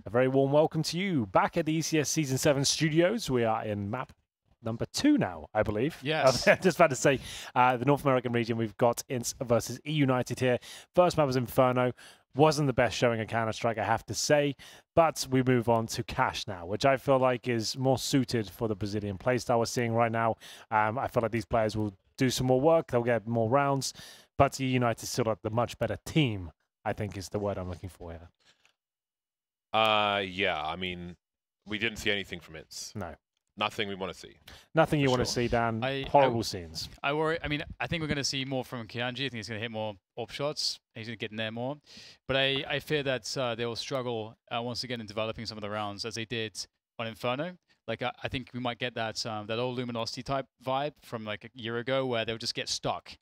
A very warm welcome to you back at the ECS Season 7 studios. We are in map number 2 now, I believe. Yes. Just about to say, the North American region, we've got INTZ versus eUnited here. First map was Inferno. Wasn't the best showing of Counter-Strike, I have to say. But we move on to Cash now, which I feel like is more suited for the Brazilian playstyle we're seeing right now. I feel like these players will do some more work. They'll get more rounds. But eUnited is still like the much better team, I think is the word I'm looking for here. Yeah, I mean, we didn't see anything from INTZ. No. Nothing we want to see. Nothing you want to see, Dan. Horrible scenes. I worry. I mean, I think we're going to see more from Kianji. I think he's going to hit more op shots. He's going to get in there more. But I fear that they will struggle once again in developing some of the rounds as they did on Inferno. Like, I think we might get that that old Luminosity type vibe from like a year ago where they'll just get stuck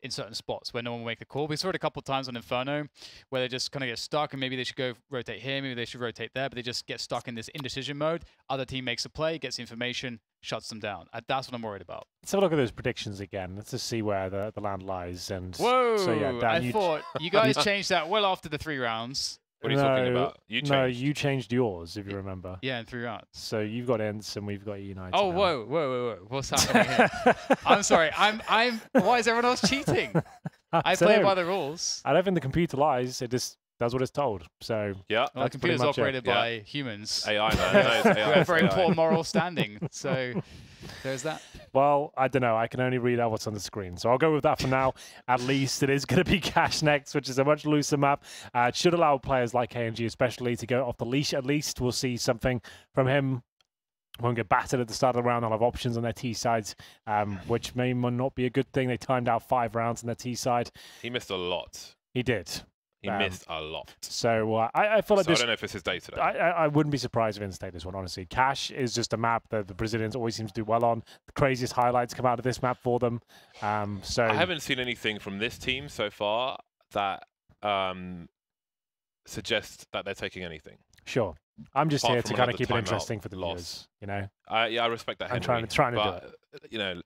in certain spots where no one will make the call. We saw it a couple of times on Inferno where they just kind of get stuck and maybe they should go rotate here, maybe they should rotate there, but they just get stuck in this indecision mode. Other team makes a play, gets the information, shuts them down. That's what I'm worried about. Let's have a look at those predictions again. Let's just see where the land lies. And whoa! So, yeah, Dan, I thought you guys changed that well after the 3 rounds. What are you talking about? No, you changed yours, if you remember. Yeah, in 3 rounds. So you've got INTZ and we've got eUnited. Oh, now. whoa. What's happening here? I'm sorry. Why is everyone else cheating? I play by the rules. I don't think the computer lies. It just does what it's told. So yeah, well, the computer's operated by humans. AI, no, we have very poor moral standing. So there's that. Well, I don't know. I can only read out what's on the screen. So I'll go with that for now. At least it is going to be Cash next, which is a much looser map. It should allow players like KNG especially to go off the leash at least. We'll see something from him. Won't get battered at the start of the round. They'll have options on their T sides, which may not be a good thing. They timed out 5 rounds on their T side. He missed a lot. He did. He missed a lot. So I feel like this... I don't know if it's his day today. I wouldn't be surprised if INTZ take this one, honestly. Cash is just a map that the Brazilians always seem to do well on. The craziest highlights come out of this map for them. So I haven't seen anything from this team so far that suggests that they're taking anything. Sure. I'm just Apart here to kind of keep it interesting for the loss. viewers, you know? Yeah, I respect that, Henry. I'm trying to do it. You know,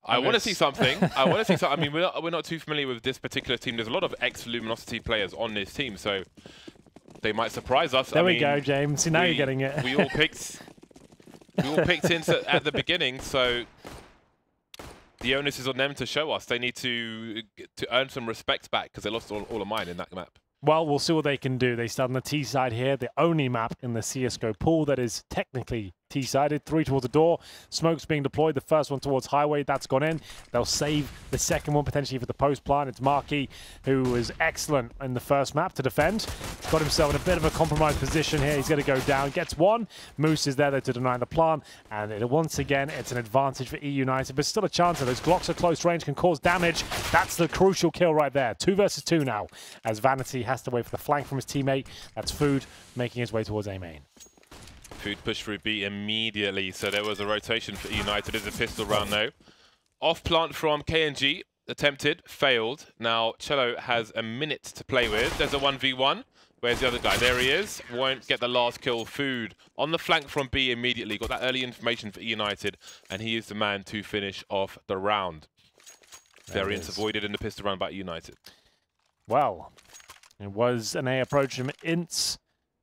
I want to see something. I want to see something. I mean, we're not too familiar with this particular team. There's a lot of ex-Luminosity players on this team, so they might surprise us. There we go, James. See, now you're getting it. We all picked INTZ at the beginning, so the onus is on them to show us. They need to earn some respect back because they lost all of mine in that map. Well, we'll see what they can do. They start on the T side here, the only map in the CSGO pool that is technically T-sided. 3 towards the door. Smoke's being deployed. The first one towards Highway. That's gone in. They'll save the second one potentially for the post plant. It's Marquis, who was excellent in the first map to defend. Got himself in a bit of a compromised position here. He's going to go down. Gets one. Moose is there though to deny the plant. And once again, it's an advantage for eUnited. But still a chance of those Glocks at close range can cause damage. That's the crucial kill right there. 2 versus 2 now. As Vanity has to wait for the flank from his teammate. That's Food making his way towards A main. Food pushed through B immediately, so there was a rotation for eUnited. It's a pistol round though. Off plant from KNG, attempted, failed. Now Cello has a minute to play with. There's a 1v1. Where's the other guy? There he is. Won't get the last kill. Food on the flank from B immediately. Got that early information for eUnited, and he is the man to finish off the round. Variance avoided in the pistol round by eUnited. Well, it was an A approach from INTZ.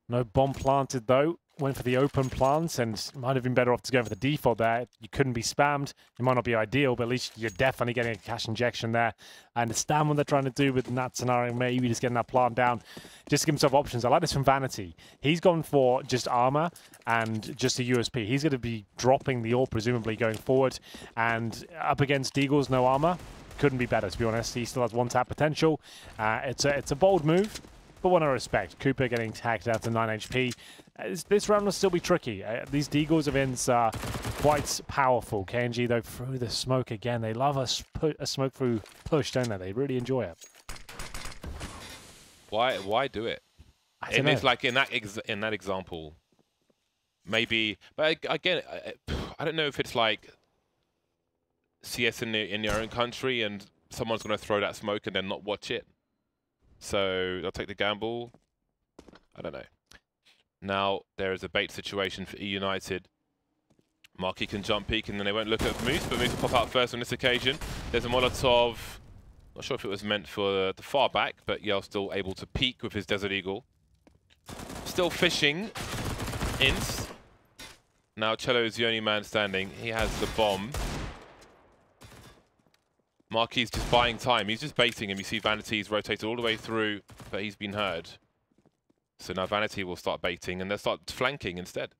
No bomb planted though. Went for the open plants and might have been better off to go for the default there. You couldn't be spammed. It might not be ideal, but at least you're definitely getting a cash injection there. I understand what they're trying to do with that scenario, maybe just getting that plant down, just to give himself options. I like this from Vanity. He's gone for just armor and just a USP. He's going to be dropping the ore, presumably, going forward. And up against Deagles, no armor. Couldn't be better, to be honest. He still has 1-tap potential. It's a bold move, but one I respect. Cooper getting tagged out to 9 HP. This round will still be tricky. These Deagles of INTZ are quite powerful. KNG, though, through the smoke again. They love a smoke through push, don't they? They really enjoy it. Why do it? It's like in that example, maybe. But again, I don't know if it's like CS in your own country and someone's going to throw that smoke and then not watch it. So they'll take the gamble. I don't know. Now there is a bait situation for eUnited. Marquis can jump peek and then they won't look at Moose, but Moose will pop out first on this occasion. There's a Molotov. Not sure if it was meant for the far back, but Yale's still able to peek with his Desert Eagle. Still fishing. INTZ. Now Cello is the only man standing. He has the bomb. Marquis just buying time. He's just baiting him. You see Vanity's rotated all the way through, but he's been heard. So now Vanity will start baiting, and they'll start flanking instead.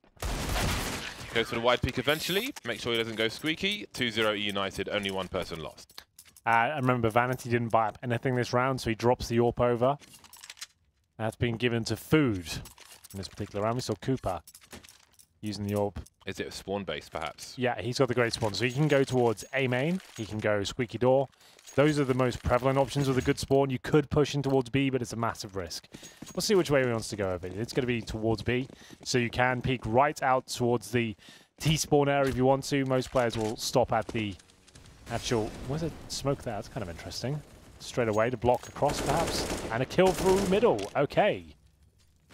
Goes for the wide peak eventually. Make sure he doesn't go squeaky. 2-0 United. Only one person lost. I remember Vanity didn't buy up anything this round, so he drops the AWP over. That's been given to Food in this particular round. We saw Cooper using the AWP. Is it spawn-based, perhaps? Yeah, he's got the great spawn. So he can go towards A main. He can go squeaky door. Those are the most prevalent options with a good spawn. You could push in towards B, but it's a massive risk. We'll see which way he wants to go over it. It's going to be towards B. So you can peek right out towards the T-spawn area if you want to. Most players will stop at the actual... Where's it? Smoke there. That's kind of interesting. Straight away to block across, perhaps. And a kill through middle. Okay.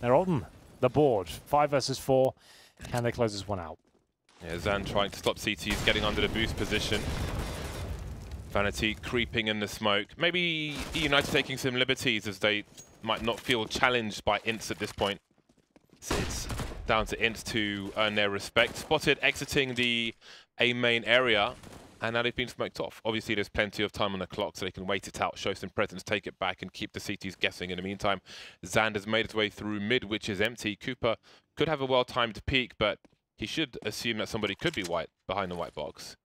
They're on the board. 5 versus 4. Can they close this one out? Yeah, Zan trying to stop CTs getting under the boost position. Vanity creeping in the smoke. Maybe eUnited taking some liberties as they might not feel challenged by INTZ at this point. So it's down to INTZ to earn their respect. Spotted exiting the A main area, and now they've been smoked off. Obviously, there's plenty of time on the clock, so they can wait it out, show some presence, take it back, and keep the CTs guessing. In the meantime, Zand has made his way through mid, which is empty. Cooper could have a well-timed peek, but he should assume that somebody could be white behind the white box,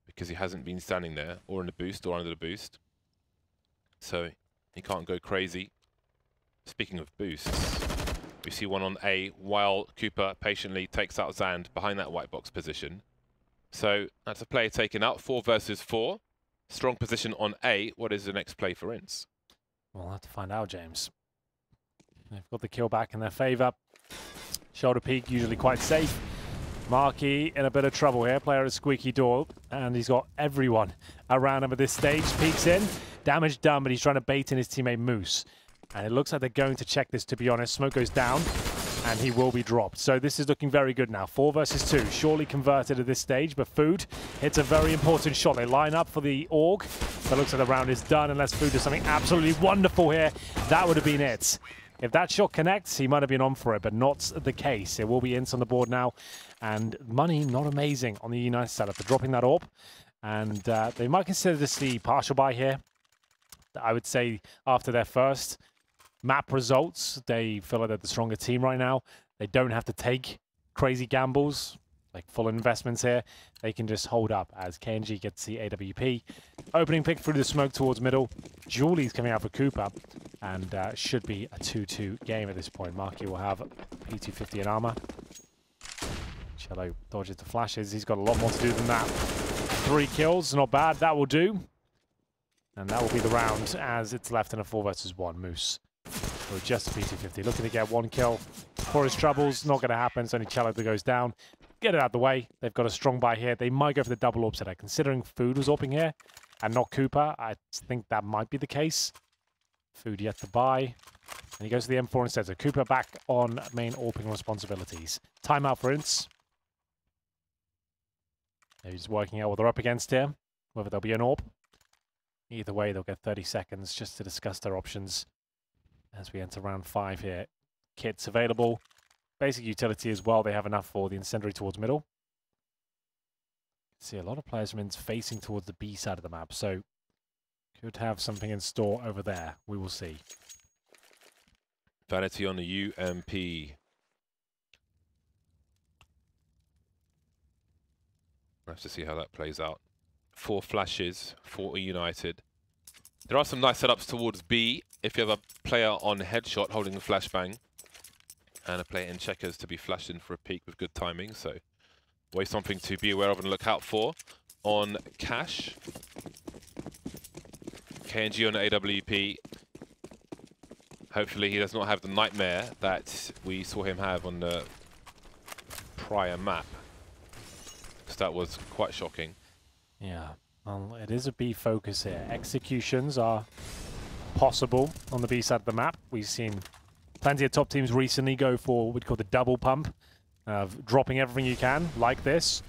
because he hasn't been standing there, or in the boost, or under the boost. So he can't go crazy. Speaking of boosts, we see one on A, while Cooper patiently takes out Zand behind that white box position. So that's a player taken out, 4 versus 4. Strong position on A. What is the next play for INTZ? We'll have to find out, James. They've got the kill back in their favour. Shoulder peek, usually quite safe. Marquis in a bit of trouble here. Player at squeaky door, and he's got everyone around him at this stage. Peeks in, damage done, but he's trying to bait in his teammate Moose. And it looks like they're going to check this, to be honest. Smoke goes down, and he will be dropped. So this is looking very good now. 4 versus 2. Surely converted at this stage, but Food hits a very important shot. They line up for the AUG. So it looks like the round is done, unless Food does something absolutely wonderful here. That would have been it. If that shot connects, he might have been on for it, but not the case. It will be INTZ on the board now. And money, not amazing on the United side for dropping that AWP. And they might consider this the partial buy here. I would say after their first map results, they feel like they're the stronger team right now. They don't have to take crazy gambles, like full investments here. They can just hold up as KNG gets the AWP. Opening pick through the smoke towards middle. Julie's coming out for Cooper, and should be a 2-2 game at this point. Marquis will have P250 in armor. Cello dodges the flashes. He's got a lot more to do than that. 3 kills, not bad. That will do. And that will be the round as it's left in a 4 versus 1. Moose with just a P250. Looking to get 1 kill for his troubles. Not going to happen. It's only Cello that goes down. Get it out of the way. They've got a strong buy here. They might go for the double AWP today. Considering Food was AWPing here and not Cooper, I think that might be the case. Food yet to buy. And he goes to the M4 instead. So Cooper back on main AWPing responsibilities. Timeout for INTZ. He's working out what they're up against here. Whether there'll be an AWP. Either way, they'll get 30 seconds just to discuss their options as we enter round 5 here. Kits available. Basic utility as well. They have enough for the incendiary towards middle. See a lot of players from INTZ facing towards the B side of the map, so could have something in store over there. We will see. Vanity on the UMP. We'll have to see how that plays out. 4 flashes for eUnited. There are some nice setups towards B. If you have a player on headshot holding the flashbang, and a player in checkers to be flashed in for a peek with good timing. So always something to be aware of and look out for. On Cash, KNG on AWP. Hopefully he does not have the nightmare that we saw him have on the prior map, because that was quite shocking. Yeah, well, it is a B focus here. Executions are possible on the B side of the map. We've seen plenty of top teams recently go for what we call the double pump, of dropping everything you can, like this,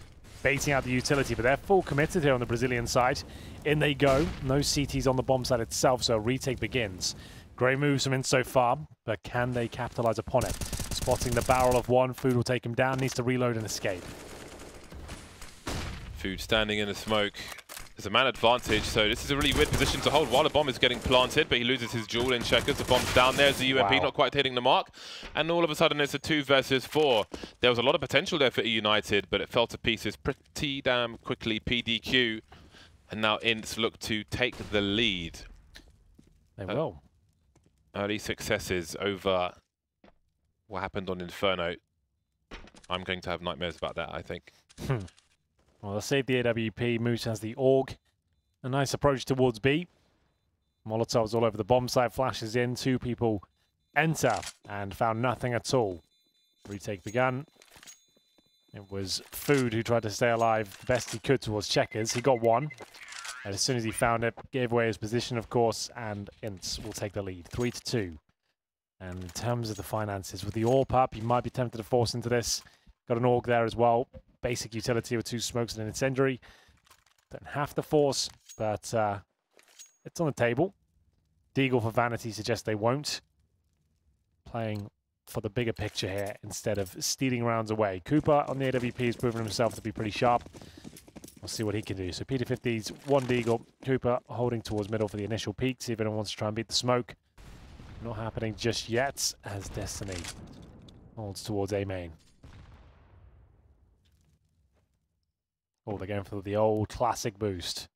baiting out the utility, but they're full committed here on the Brazilian side. In they go. No CTs on the bomb side itself, so retake begins. Great moves from INTZ so far, but can they capitalize upon it? Spotting the barrel of one, Food will take him down, needs to reload and escape. Food standing in the smoke. There's a man advantage, so this is a really weird position to hold while a bomb is getting planted, but he loses his jewel in Checkers. The bomb's down there as the UMP, not quite hitting the mark. And all of a sudden, it's a 2 versus 4. There was a lot of potential there for eUnited, but it fell to pieces pretty damn quickly. PDQ. And now INTZ look to take the lead. They will. Early successes over what happened on Inferno. I'm going to have nightmares about that, I think. Well, they'll save the AWP. Moose has the AUG. A nice approach towards B. Molotovs all over the bomb site. Flashes in. 2 people enter and found nothing at all. Retake begun. It was Food who tried to stay alive the best he could towards Checkers. He got one. And as soon as he found it, gave away his position, of course, and INTZ will take the lead. 3-2. And in terms of the finances, with the AWP up, you might be tempted to force into this. Got an AUG there as well. Basic utility with 2 smokes and an incendiary. Don't have to force, but it's on the table. Deagle for Vanity suggests they won't. Playing for the bigger picture here instead of stealing rounds away. Cooper on the AWP has proven himself to be pretty sharp. We'll see what he can do. So Peter50's 1 Deagle. Cooper holding towards middle for the initial peek. See if anyone wants to try and beat the smoke. Not happening just yet as Destiny holds towards A main. Oh, they're going for the old classic boost.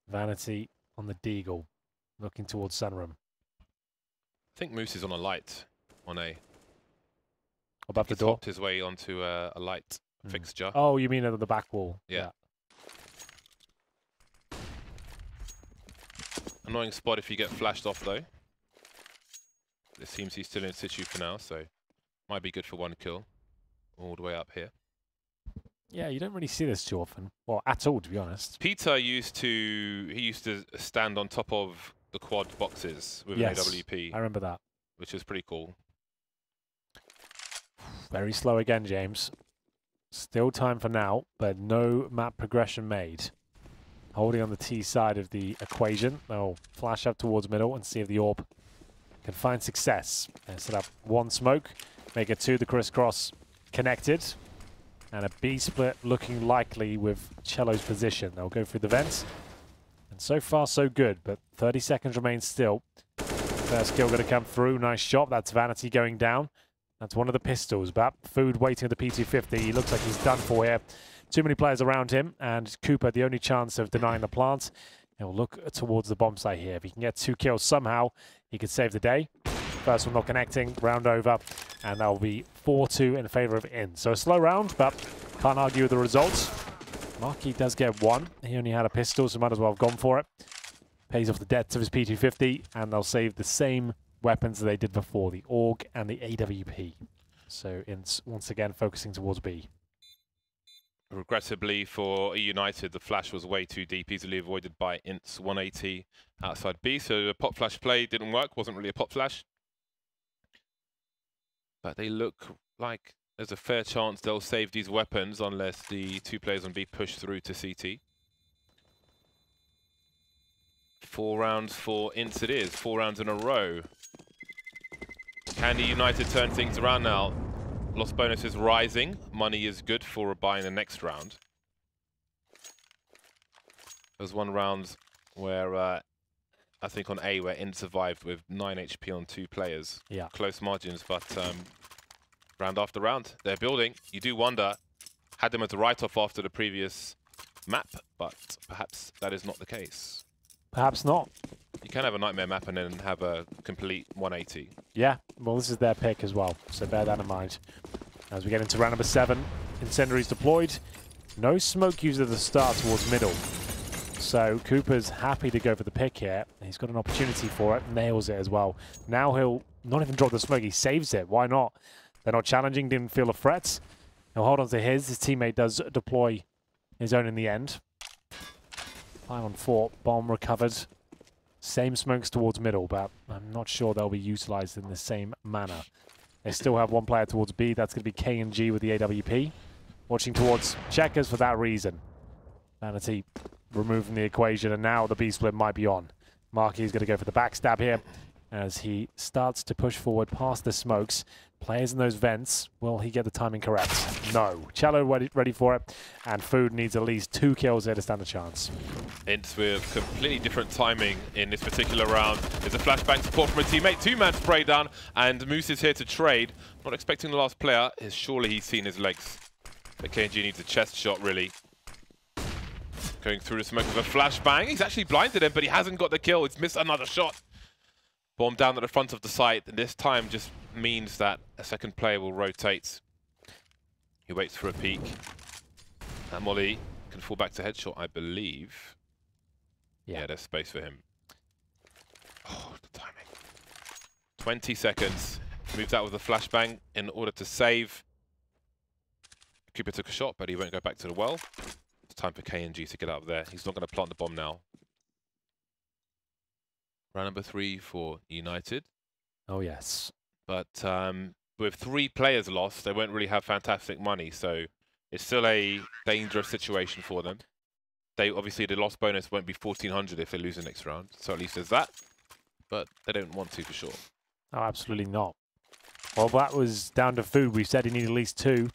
Vanity on the Deagle, looking towards Sunroom. I think Moose is on a light on A. Above the door? Hopped his way onto a light fixture. Oh, you mean at the back wall? Yeah. Annoying spot if you get flashed off, though. It seems he's still in situ for now, so might be good for 1 kill. All the way up here. Yeah, you don't really see this too often. Well, at all, to be honest. Peter used to stand on top of the quad boxes with an AWP. I remember that. Which is pretty cool. Very slow again, James. Still time for now, but no map progression made. Holding on the T side of the equation. They'll flash up towards middle and see if the AWP can find success. And set up 1 smoke, make it 2, the crisscross connected. And a B split looking likely with Cello's position. They'll go through the vents. And so far, so good, but 30 seconds remain still. First kill going to come through. Nice shot. That's Vanity going down. That's one of the pistols, but Food waiting at the P250. He looks like he's done for here. Too many players around him, and Cooper, the only chance of denying the plant. He'll look towards the bomb site here. If he can get 2 kills somehow, he could save the day. First one not connecting, round over, and that'll be 4-2 in favor of INTZ. So a slow round, but can't argue with the results. Marquis does get 1. He only had a pistol, so might as well have gone for it. Pays off the debts of his P250, and they'll save the same weapons that they did before, the AUG and the AWP. So INTZ once again focusing towards B. Regrettably for eUnited, the flash was way too deep, easily avoided by INTZ 180 outside B. So the pop flash play didn't work, wasn't really a pop flash. But they look like there's a fair chance they'll save these weapons unless the 2 players on B push through to CT. 4 rounds for INTZ it is, 4 rounds in a row. Can eUnited turn things around now? Loss bonus is rising. Money is good for a buy in the next round. There's 1 round where I think on A where INTZ survived with 9 HP on 2 players. Yeah. Close margins, but round after round, they're building. You do wonder, had them as a write-off after the previous map, but perhaps that is not the case. Perhaps not. You can have a nightmare map and then have a complete 180. Yeah, well, this is their pick as well, so bear that in mind. As we get into round number 7, incendiaries deployed. No smoke used at the start towards middle. So Cooper's happy to go for the pick here. He's got an opportunity for it, nails it as well. Now he'll not even drop the smoke, he saves it. Why not? They're not challenging, didn't feel a threat. He'll hold on to his teammate does deploy his own in the end. 5 on 4, bomb recovered. Same smokes towards middle, but I'm not sure they'll be utilized in the same manner. They still have 1 player towards B. That's going to be K&G with the AWP. Watching towards Checkers for that reason. Vanity removed from the equation, and now the B split might be on. Marquis is going to go for the backstab here. as he starts to push forward past the smokes. Players in those vents, will he get the timing correct? No. Cello ready for it, and Food needs at least 2 kills here to stand a chance. INTZ with completely different timing in this particular round. There's a flashbang support from a teammate, 2-man spray down, and Moose is here to trade. Not expecting the last player, surely he's seen his legs. But KNG needs a chest shot, really. Going through the smoke with a flashbang. He's actually blinded him, but he hasn't got the kill. He's missed another shot. Bomb down at the front of the site, and this time just means that a second player will rotate. He waits for a peek. And Molly can fall back to headshot, I believe. Yeah, there's space for him. Oh, the timing. 20 seconds. Moves out with a flashbang in order to save. Cooper took a shot, but he won't go back to the well. It's time for KNG to get out of there. He's not going to plant the bomb now. Round number 3 for United. Oh, yes. But with 3 players lost, they won't really have fantastic money. So it's still a dangerous situation for them. They obviously, the loss bonus won't be 1,400 if they lose the next round. So at least there's that. But they don't want to for sure. Oh, absolutely not. Well, that was down to Food. We said he needed at least 2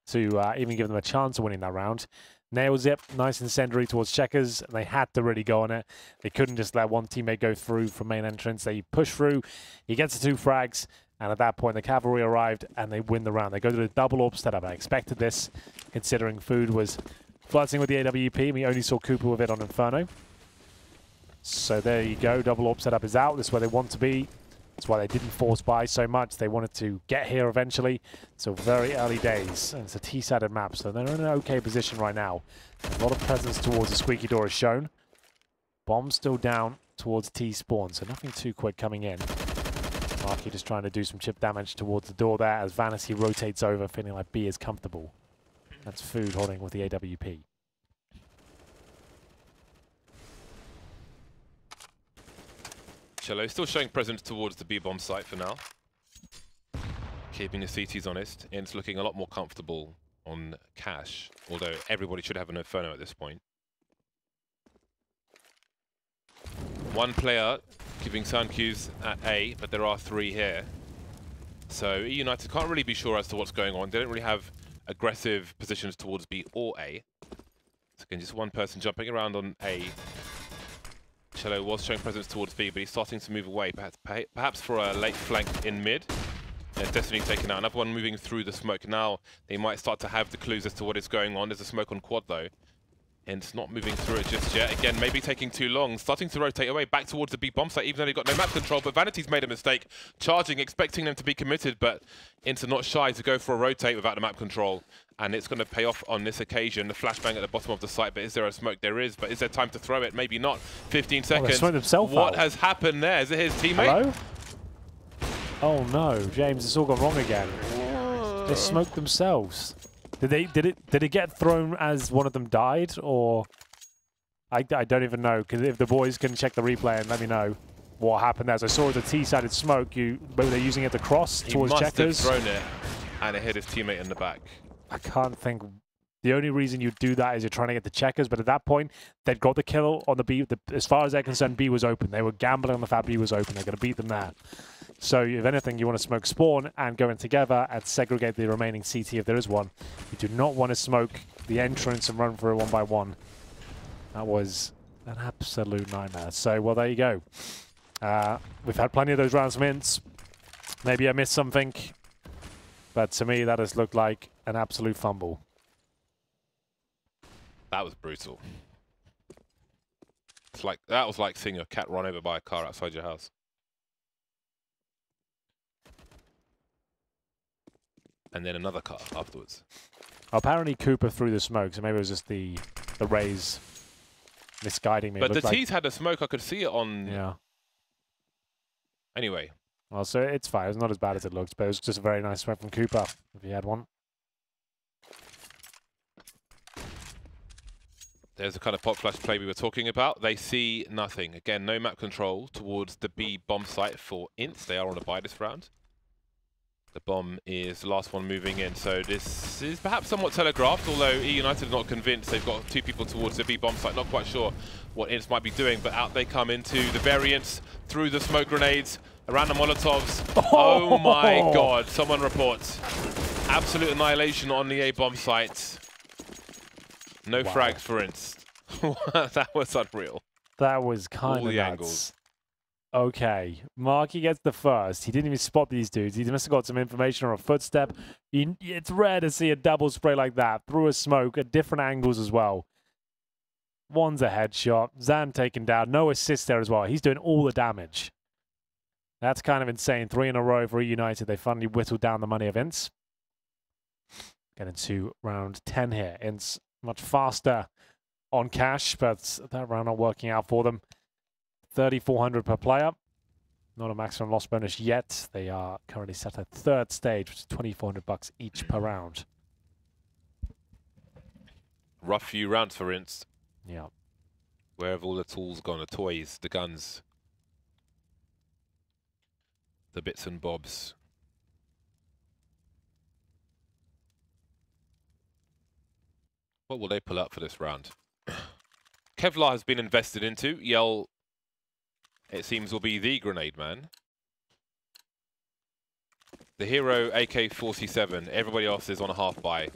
to even give them a chance of winning that round. Nails it, nice incendiary towards Checkers, and they had to really go on it. They couldn't just let one teammate go through from main entrance. They push through, he gets the 2 frags, and at that point the cavalry arrived and they win the round. They go to the double orb setup. I expected this, considering Food was flirting with the AWP, and we only saw Cooper with it on Inferno. So there you go, double orb setup is out. This is where they want to be. That's why they didn't force buy so much. They wanted to get here eventually. So very early days. And it's a T-sided map, so they're in an okay position right now. A lot of presence towards the squeaky door is shown. Bomb still down towards T-spawn, so nothing too quick coming in. Marky just trying to do some chip damage towards the door there as Vanity rotates over, feeling like B is comfortable. That's Food holding with the AWP. Cello still showing presence towards the B-bomb site for now. Keeping the CTs honest. INTZ looking a lot more comfortable on cash, although everybody should have an Inferno at this point. 1 player giving sound cues at A, but there are 3 here. So eUnited can't really be sure as to what's going on. They don't really have aggressive positions towards B or A. So again, just 1 person jumping around on A. Cello was showing presence towards B, but he's starting to move away, perhaps for a late flank in mid. Destiny taken out. Another one moving through the smoke. Now they might start to have the clues as to what is going on. There's a smoke on quad though. And it's not moving through it just yet. Again, maybe taking too long. Starting to rotate away back towards the B bomb site, even though they've got no map control. But Vanity's made a mistake. Charging, expecting them to be committed, but INTZ not shy to go for a rotate without the map control. And it's going to pay off on this occasion. The flashbang at the bottom of the site, but is there a smoke? There is, but is there time to throw it? Maybe not. 15 seconds. What has happened there? Is it his teammate? Hello? Oh no, James, it's all gone wrong again. They smoked themselves. Did it get thrown as one of them died, or I don't even know, because if the boys can check the replay and let me know what happened there. As I saw the T-sided smoke, maybe they're using it to cross towards Checkers. He must have thrown it, and it hit his teammate in the back. I can't think. The only reason you do that is you're trying to get the Checkers, but at that point, they'd got the kill on the B. As far as they're concerned, B was open. They were gambling on the fact B was open. They're going to beat them there. So if anything, you want to smoke spawn and go in together and segregate the remaining CT if there is one. You do not want to smoke the entrance and run through it 1 by 1. That was an absolute nightmare. So, well, there you go. We've had plenty of those rounds from INTZ. Maybe I missed something, but to me, that has looked like an absolute fumble. That was brutal. That was like seeing a cat run over by a car outside your house. And then another car afterwards. Apparently Cooper threw the smoke, so maybe it was just the rays misguiding me. But the T's had a smoke, I could see it on... Yeah. Anyway. Well, so it's fine. It's not as bad as it looks, but it was just a very nice smoke from Cooper, if he had one. There's the kind of pop flash play we were talking about. They see nothing. Again, no map control towards the B bomb site for INTZ. They are on a buy this round. The bomb is the last one moving in, so this is perhaps somewhat telegraphed, although eUnited are not convinced. They've got 2 people towards the B bomb site, not quite sure what INTZ might be doing, but out they come into the variants through the smoke grenades. Around the Molotovs. Oh my god, someone reports. Absolute annihilation on the A bomb site. No frags for instance. That was unreal. That was kind of All the nuts. angles. Okay, Marky gets the first. He didn't even spot these dudes. He must have got some information or a footstep. It's rare to see a double spray like that through a smoke at different angles as well. One's a headshot. Zan taken down. No assist there as well. He's doing all the damage. That's kind of insane. 3 in a row for eUnited. They finally whittled down the money of INTZ. Getting to round 10 here. INTZ much faster on cash, but that round not working out for them. 3,400 per player. Not a maximum loss bonus yet. They are currently set at third stage, which is 2,400 bucks each per round. Rough few rounds for INTZ. Yeah. Where have all the tools gone? The toys, the guns, the bits and bobs. What will they pull up for this round? Kevlar has been invested into. Yell, it seems, will be the grenade man. The hero AK-47. Everybody else is on a half buy.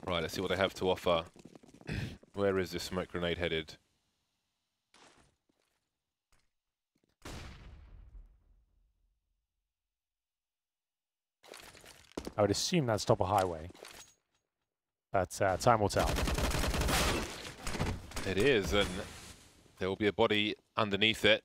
Right, let's see what they have to offer. Where is this smoke grenade headed? I would assume that's top of highway. But time will tell. It is, and there will be a body underneath it.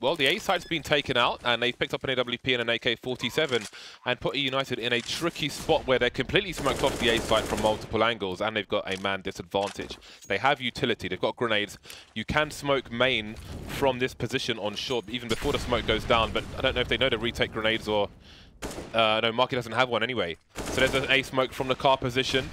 Well, the A site's been taken out, and they've picked up an AWP and an AK-47 and put eUnited in a tricky spot where they're completely smoked off the A site from multiple angles, and they've got a man disadvantage. They have utility, they've got grenades. You can smoke main from this position on short, even before the smoke goes down, but I don't know if they know to retake grenades or... no, Marky doesn't have one anyway. So there's an A smoke from the car position.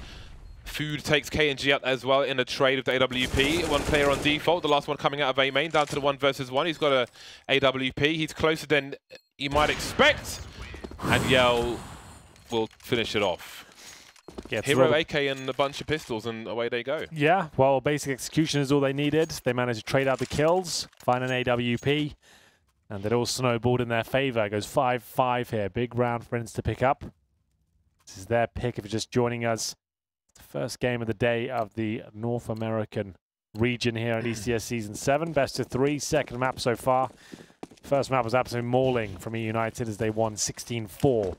Food takes KNG out as well in a trade of the AWP. One player on default, the last one coming out of A main, down to the 1 versus 1. He's got a AWP. He's closer than you might expect. And Yell will finish it off. Hero AK and a bunch of pistols, and away they go. Yeah, well, basic execution is all they needed. They managed to trade out the kills, find an AWP, and it all snowballed in their favor. It goes 5-5 here. Big round for INTZ to pick up. This is their pick if you're just joining us. The first game of the day of the North American region here at ECS Season 7. Best of 3, second map so far. First map was absolute mauling from eUnited as they won 16-4.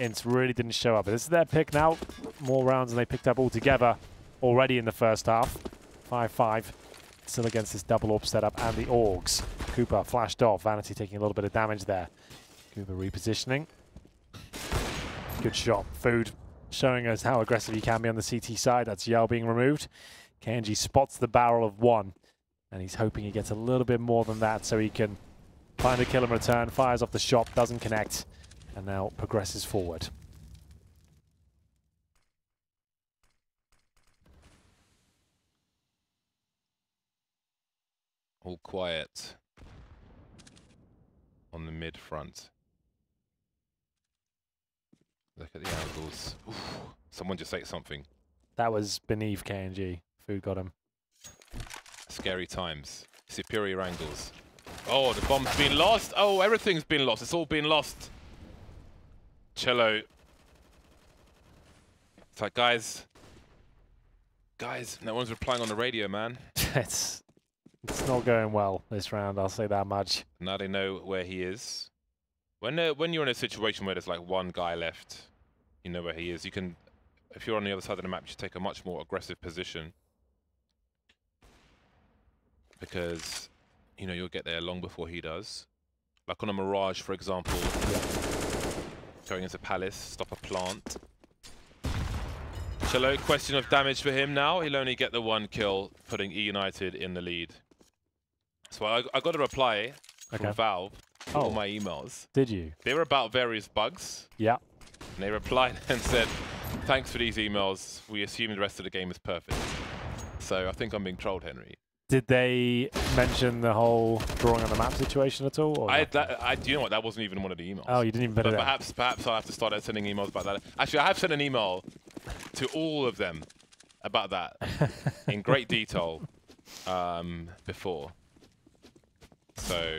INTZ really didn't show up. But this is their pick now. More rounds than they picked up altogether already in the first half. 5-5. Still against this double AWP setup and the Orgs. Cooper flashed off. Vanity taking a little bit of damage there. Cooper repositioning. Good shot. Food showing us how aggressive he can be on the CT side. That's Yell being removed. KNG spots the barrel of 1. And he's hoping he gets a little bit more than that so he can find a kill in return. Fires off the shot. Doesn't connect. And now progresses forward. All quiet on the mid front. Look at the angles. Oof. Someone just ate something. That was beneath KNG. Food got him. Scary times. Superior angles. Oh, the bomb's been lost. Oh, everything's been lost. It's all been lost. Cello. It's like, guys, no one's replying on the radio, man. It's not going well this round, I'll say that much. Now they know where he is. When you're in a situation where there's like one guy left, you know where he is. You can, if you're on the other side of the map, you should take a much more aggressive position. Because, you know, you'll get there long before he does. Like on a Mirage, for example. Going into Palace, stop a plant. Cello, question of damage for him now. He'll only get the 1 kill, putting eUnited in the lead. So I got a reply from Valve to all my emails. Did you? They were about various bugs. Yeah. And they replied and said, thanks for these emails. We assume the rest of the game is perfect. So I think I'm being trolled, Henry. Did they mention the whole drawing on the map situation at all? Or do you know what? That wasn't even one of the emails. Oh, you didn't even put it in. Perhaps I'll have to start sending emails about that. Actually, I have sent an email to all of them about that in great detail before. so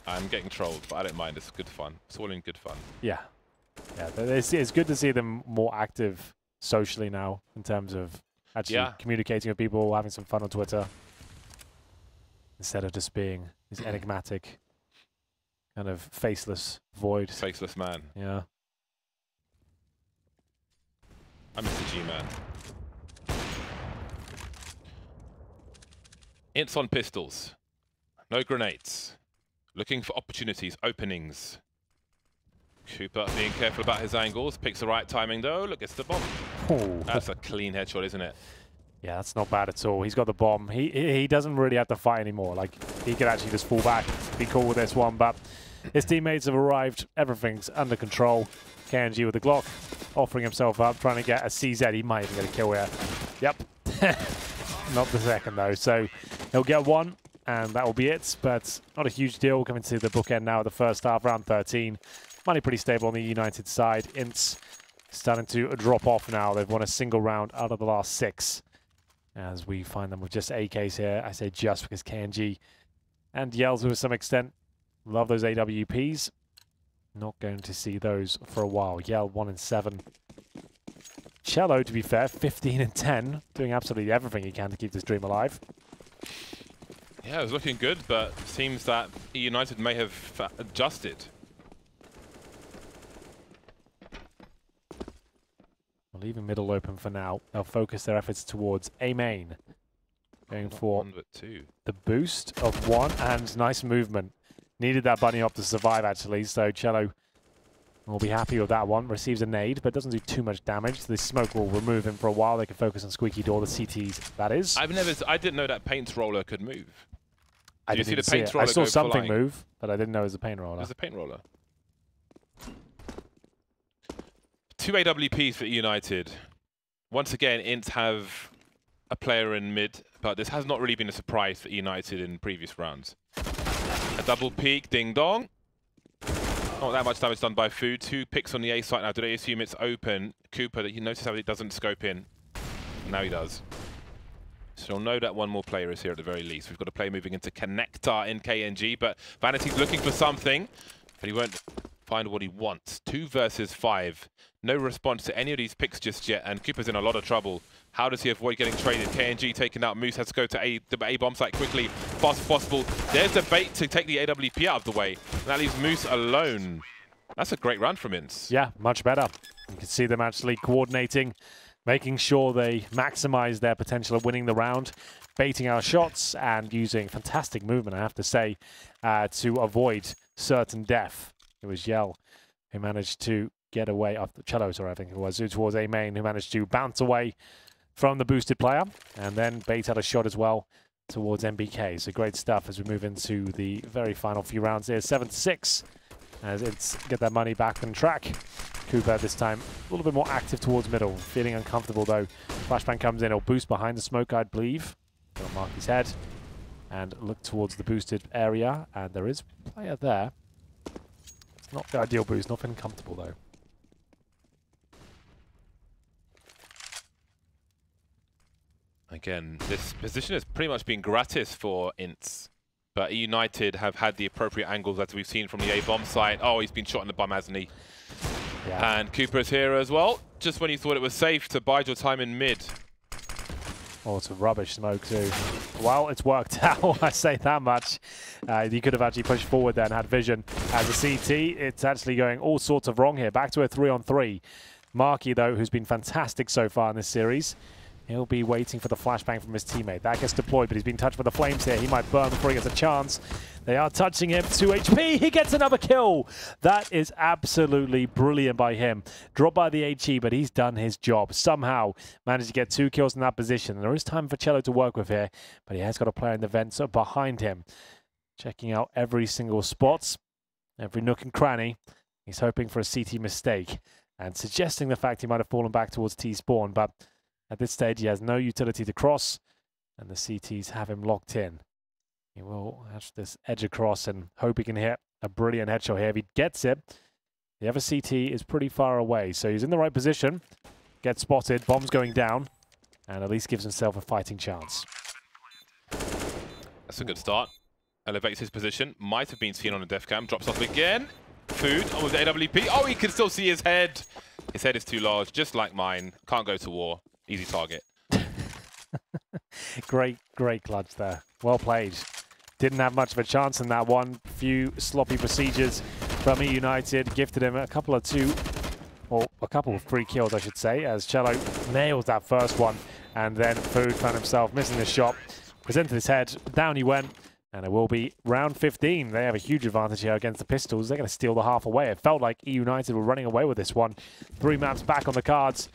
I'm getting trolled, but I don't mind. It's good fun. It's all in good fun. Yeah. Yeah, it's good to see them more active socially now in terms of actually communicating with people, having some fun on Twitter, instead of just being this enigmatic, kind of faceless void. Faceless man. Yeah. I'm Mr. G-Man. INTZ on pistols. No grenades. Looking for opportunities, openings. Cooper being careful about his angles. Picks the right timing though. Look, it's the bomb. Ooh. That's a clean headshot, isn't it? Yeah, that's not bad at all. He's got the bomb. He doesn't really have to fight anymore. Like, he could actually just fall back, be cool with this one. But his teammates have arrived. Everything's under control. KNG with the Glock, offering himself up, trying to get a CZ. He might even get a kill here. Yep. Not the second, though. So he'll get one, and that will be it. But not a huge deal. Coming to the bookend now of the first half, round 13. Money pretty stable on the United side. INTZ starting to drop off now. They've won a single round out of the last 6. As we find them with just AKs here. I say just because KNG and Yells to some extent love those AWPs. Not going to see those for a while. Yell 1-7. Cello, to be fair, 15-10. Doing absolutely everything he can to keep this dream alive. Yeah, it was looking good, but seems that eUnited may have adjusted. Leaving middle open for now. They'll focus their efforts towards A main. Going for one, but two. The boost of 1 and nice movement. Needed that bunny hop to survive actually, so Cello will be happy with that one. Receives a nade, but doesn't do too much damage. The smoke will remove him for a while. They can focus on Squeaky Door, the CTs, that is. I didn't know that paint roller could move. I didn't see the paint roller. I saw something move, but I didn't know it was a paint roller. It was a paint roller. 2 AWPs for United. Once again, INTZ have a player in mid, but this has not really been a surprise for United in previous rounds. A double peek, ding dong. Not that much damage done by Food. 2 picks on the A site now. Do they assume it's open? Cooper, you notice how he doesn't scope in. Now he does. So you'll know that one more player is here at the very least. We've got a player moving into Connector in KNG, but Vanity's looking for something, but he won't find what he wants. 2 versus 5. No response to any of these picks just yet, and Cooper's in a lot of trouble. How does he avoid getting traded? KNG taking out Moose, has to go to the A bomb site quickly, fast as possible. There's the bait to take the AWP out of the way. And that leaves Moose alone. That's a great run from INTZ. Yeah, much better. You can see them actually coordinating, making sure they maximize their potential of winning the round, baiting our shots, and using fantastic movement, I have to say, to avoid certain death. It was Yell who managed to get away, Cello, sorry, I think it was, towards A main, who managed to bounce away from the boosted player, and then bait out a shot as well towards MBK. So great stuff as we move into the very final few rounds here. 7-6, as it's get that money back on track. Cooper this time a little bit more active towards middle, feeling uncomfortable though. Flashbang comes in, he'll boost behind the smoke, I believe. Gonna mark his head and look towards the boosted area, and there is a player there. It's not the ideal boost, not feeling comfortable though. Again, this position has pretty much been gratis for INTZ, but eUnited have had the appropriate angles as we've seen from the A-bomb site. Oh, he's been shot in the bum, hasn't he? Yeah. And Cooper's here as well, just when you thought it was safe to bide your time in mid. Oh, it's a rubbish smoke too. Well, it's worked out, I say that much. You could have actually pushed forward there and had vision. As a CT, it's actually going all sorts of wrong here. Back to a 3-on-3. Marky, though, who's been fantastic so far in this series, he'll be waiting for the flashbang from his teammate. That gets deployed, but he's been touched by the flames here. He might burn before he gets a chance. They are touching him. 2 HP. He gets another kill. That is absolutely brilliant by him. Dropped by the HE, but he's done his job. Somehow managed to get 2 kills in that position. And there is time for Cello to work with here, but he has got a player in the vents behind him. Checking out every single spot, every nook and cranny. He's hoping for a CT mistake and suggesting the fact he might have fallen back towards T-spawn, but at this stage, he has no utility to cross, and the CTs have him locked in. He will hatch this edge across and hope he can hit a brilliant headshot here. If he gets it, the other CT is pretty far away, so he's in the right position. Gets spotted, bomb's going down, and at least gives himself a fighting chance. That's a good start. elevates his position. Might have been seen on a def cam. Drops off again. Food with the AWP. Oh, he can still see his head. His head is too large, just like mine. Can't go to war. Easy target. Great clutch there. Well played. Didn't have much of a chance in that one. Few sloppy procedures from eUnited. Gifted him a couple of free kills, I should say, as Cello nails that first one. And then Food found himself missing the shot. Presented his head. Down he went. And it will be round 15. They have a huge advantage here against the Pistols. They're going to steal the half away. It felt like eUnited were running away with this one. 3 maps back on the cards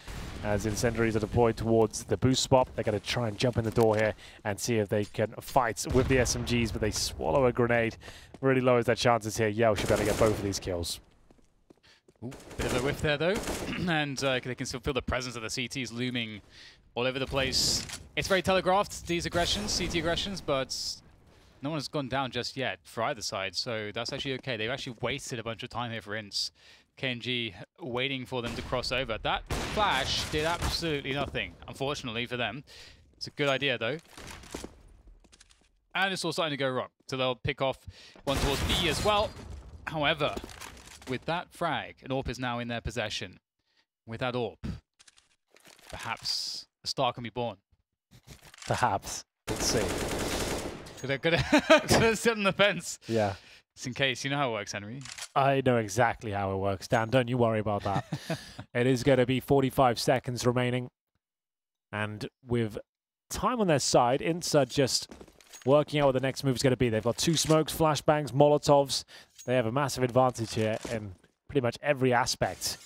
as incendiaries are deployed towards the boost spot. They're going to try and jump in the door here and see if they can fight with the SMGs, but they swallow a grenade. Really lowers their chances here. Yell should be able to get both of these kills. Ooh, bit of a whiff there, though. And they can still feel the presence of the CTs looming all over the place. It's very telegraphed, these aggressions, CT aggressions, but no one has gone down just yet for either side, so that's actually okay. They've actually wasted a bunch of time here for INTZ. KNG waiting for them to cross over. That flash did absolutely nothing, unfortunately for them. It's a good idea, though. And it's all starting to go wrong, so they'll pick off one towards B as well. However, with that frag, an AWP is now in their possession. With that AWP, perhaps a star can be born. Perhaps. Let's see. Could have sit on the fence. Yeah. Just in case. You know how it works, Henry. I know exactly how it works, Dan. Don't you worry about that. It is going to be 45 seconds remaining. And with time on their side, INTZ are just working out what the next move is going to be. They've got 2 smokes, flashbangs, Molotovs. They have a massive advantage here in pretty much every aspect.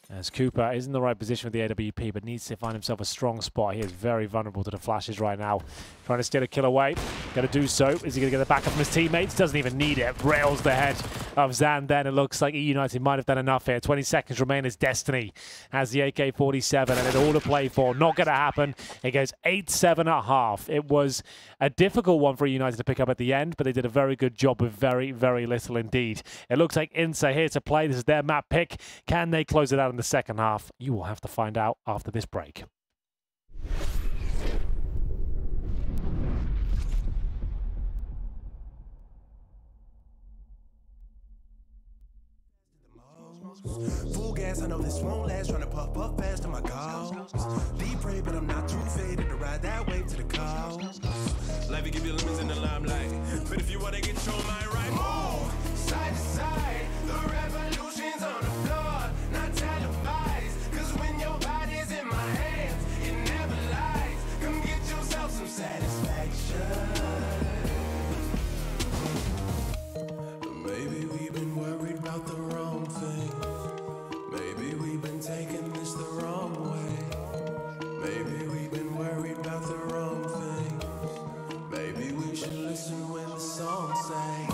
As Cooper is in the right position with the AWP, but needs to find himself a strong spot. He is very vulnerable to the flashes right now. Trying to steal a kill away. Going to do so. Is he going to get the backup from his teammates? Doesn't even need it. Rails the head of Zan then. It looks like eUnited might have done enough here. 20 seconds remain as Destiny has the AK-47 and it's all to play for. Not going to happen. It goes 8-7 at half. It was a difficult one for eUnited to pick up at the end, but they did a very good job with very, very little indeed. It looks like INTZ are here to play. This is their map pick. Can they close it out in the second half? You will have to find out after this break. Full gas, I know this won't last. Trying to puff fast on my goals. Deep prey, but I'm not too faded to ride that wave to the call. Life will give you lemons in the limelight, but if you want to get your mind right, move side to side. The revolution's on the floor, not televised. Cause when your body's in my hands, it never lies. Come get yourself some satisfaction. Maybe we've been worried about the wrong thing. Maybe we've been taking this the wrong way. Maybe we've been worried about the wrong thing. Maybe we should listen when the song sang.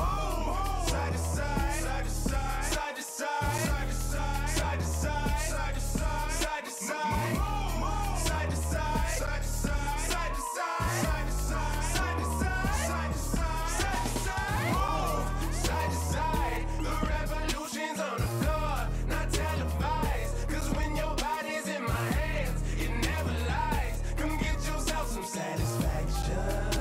Side to side, side to side, side to side, side to side, side to side, side to side, side to side, side to side, side to side, side to side, side to side, side to side, side to side, side to side. The revolution's on the floor, not televised. Cause when your body's in my hands, it never lies. Come get yourself some satisfaction.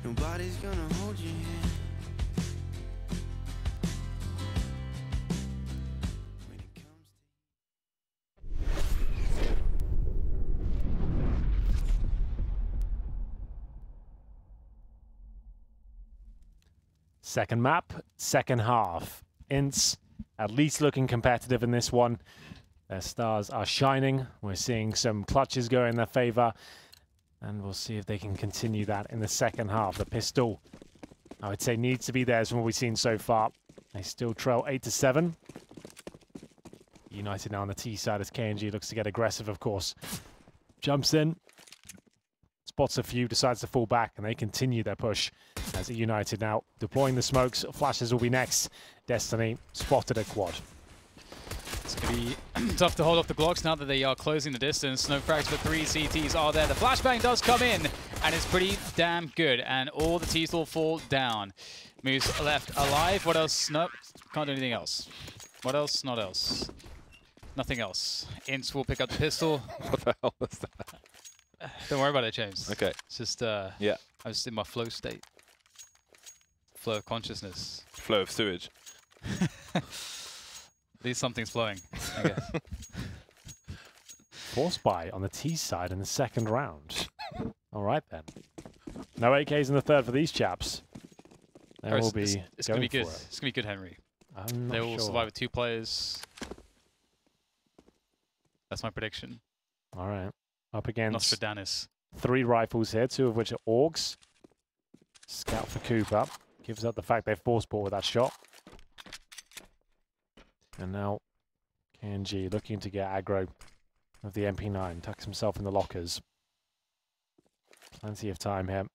Nobody's gonna hold you here. When it comes Second map, second half. INTZ at least looking competitive in this one. Their stars are shining. We're seeing some clutches go in their favor. And we'll see if they can continue that in the second half. The pistol, I would say, needs to be there from what we've seen so far. They still trail 8-7. United now on the T side as KNG looks to get aggressive, of course. Jumps in, spots a few, decides to fall back, and they continue their push. As United now deploying the smokes. Flashes will be next. Destiny spotted a quad. It's going to be tough to hold off the Glocks now that they are closing the distance. No frags, but 3 CTs are there. The flashbang does come in, and it's pretty damn good. And all the Ts will fall down. Moose left alive. What else? Nope. Can't do anything else. What else? Not else. Nothing else. INTZ will pick up the pistol. What the hell was that? Don't worry about it, James. Okay. It's just, yeah. I was in my flow state. Flow of consciousness. Flow of sewage. At least something's flowing, I guess. Force buy on the T side in the second round. All right, then. No AKs in the third for these chaps. They will be it's going to be good. It's going to be good, Henry. They will survive with 2 players. That's my prediction. All right. Up against Nostradamus. 3 rifles here, 2 of which are AUGs. Scout for Cooper. Gives up the fact they've force bought with that shot. And now KNG looking to get aggro of the MP9. Tucks himself in the lockers. Plenty of time here.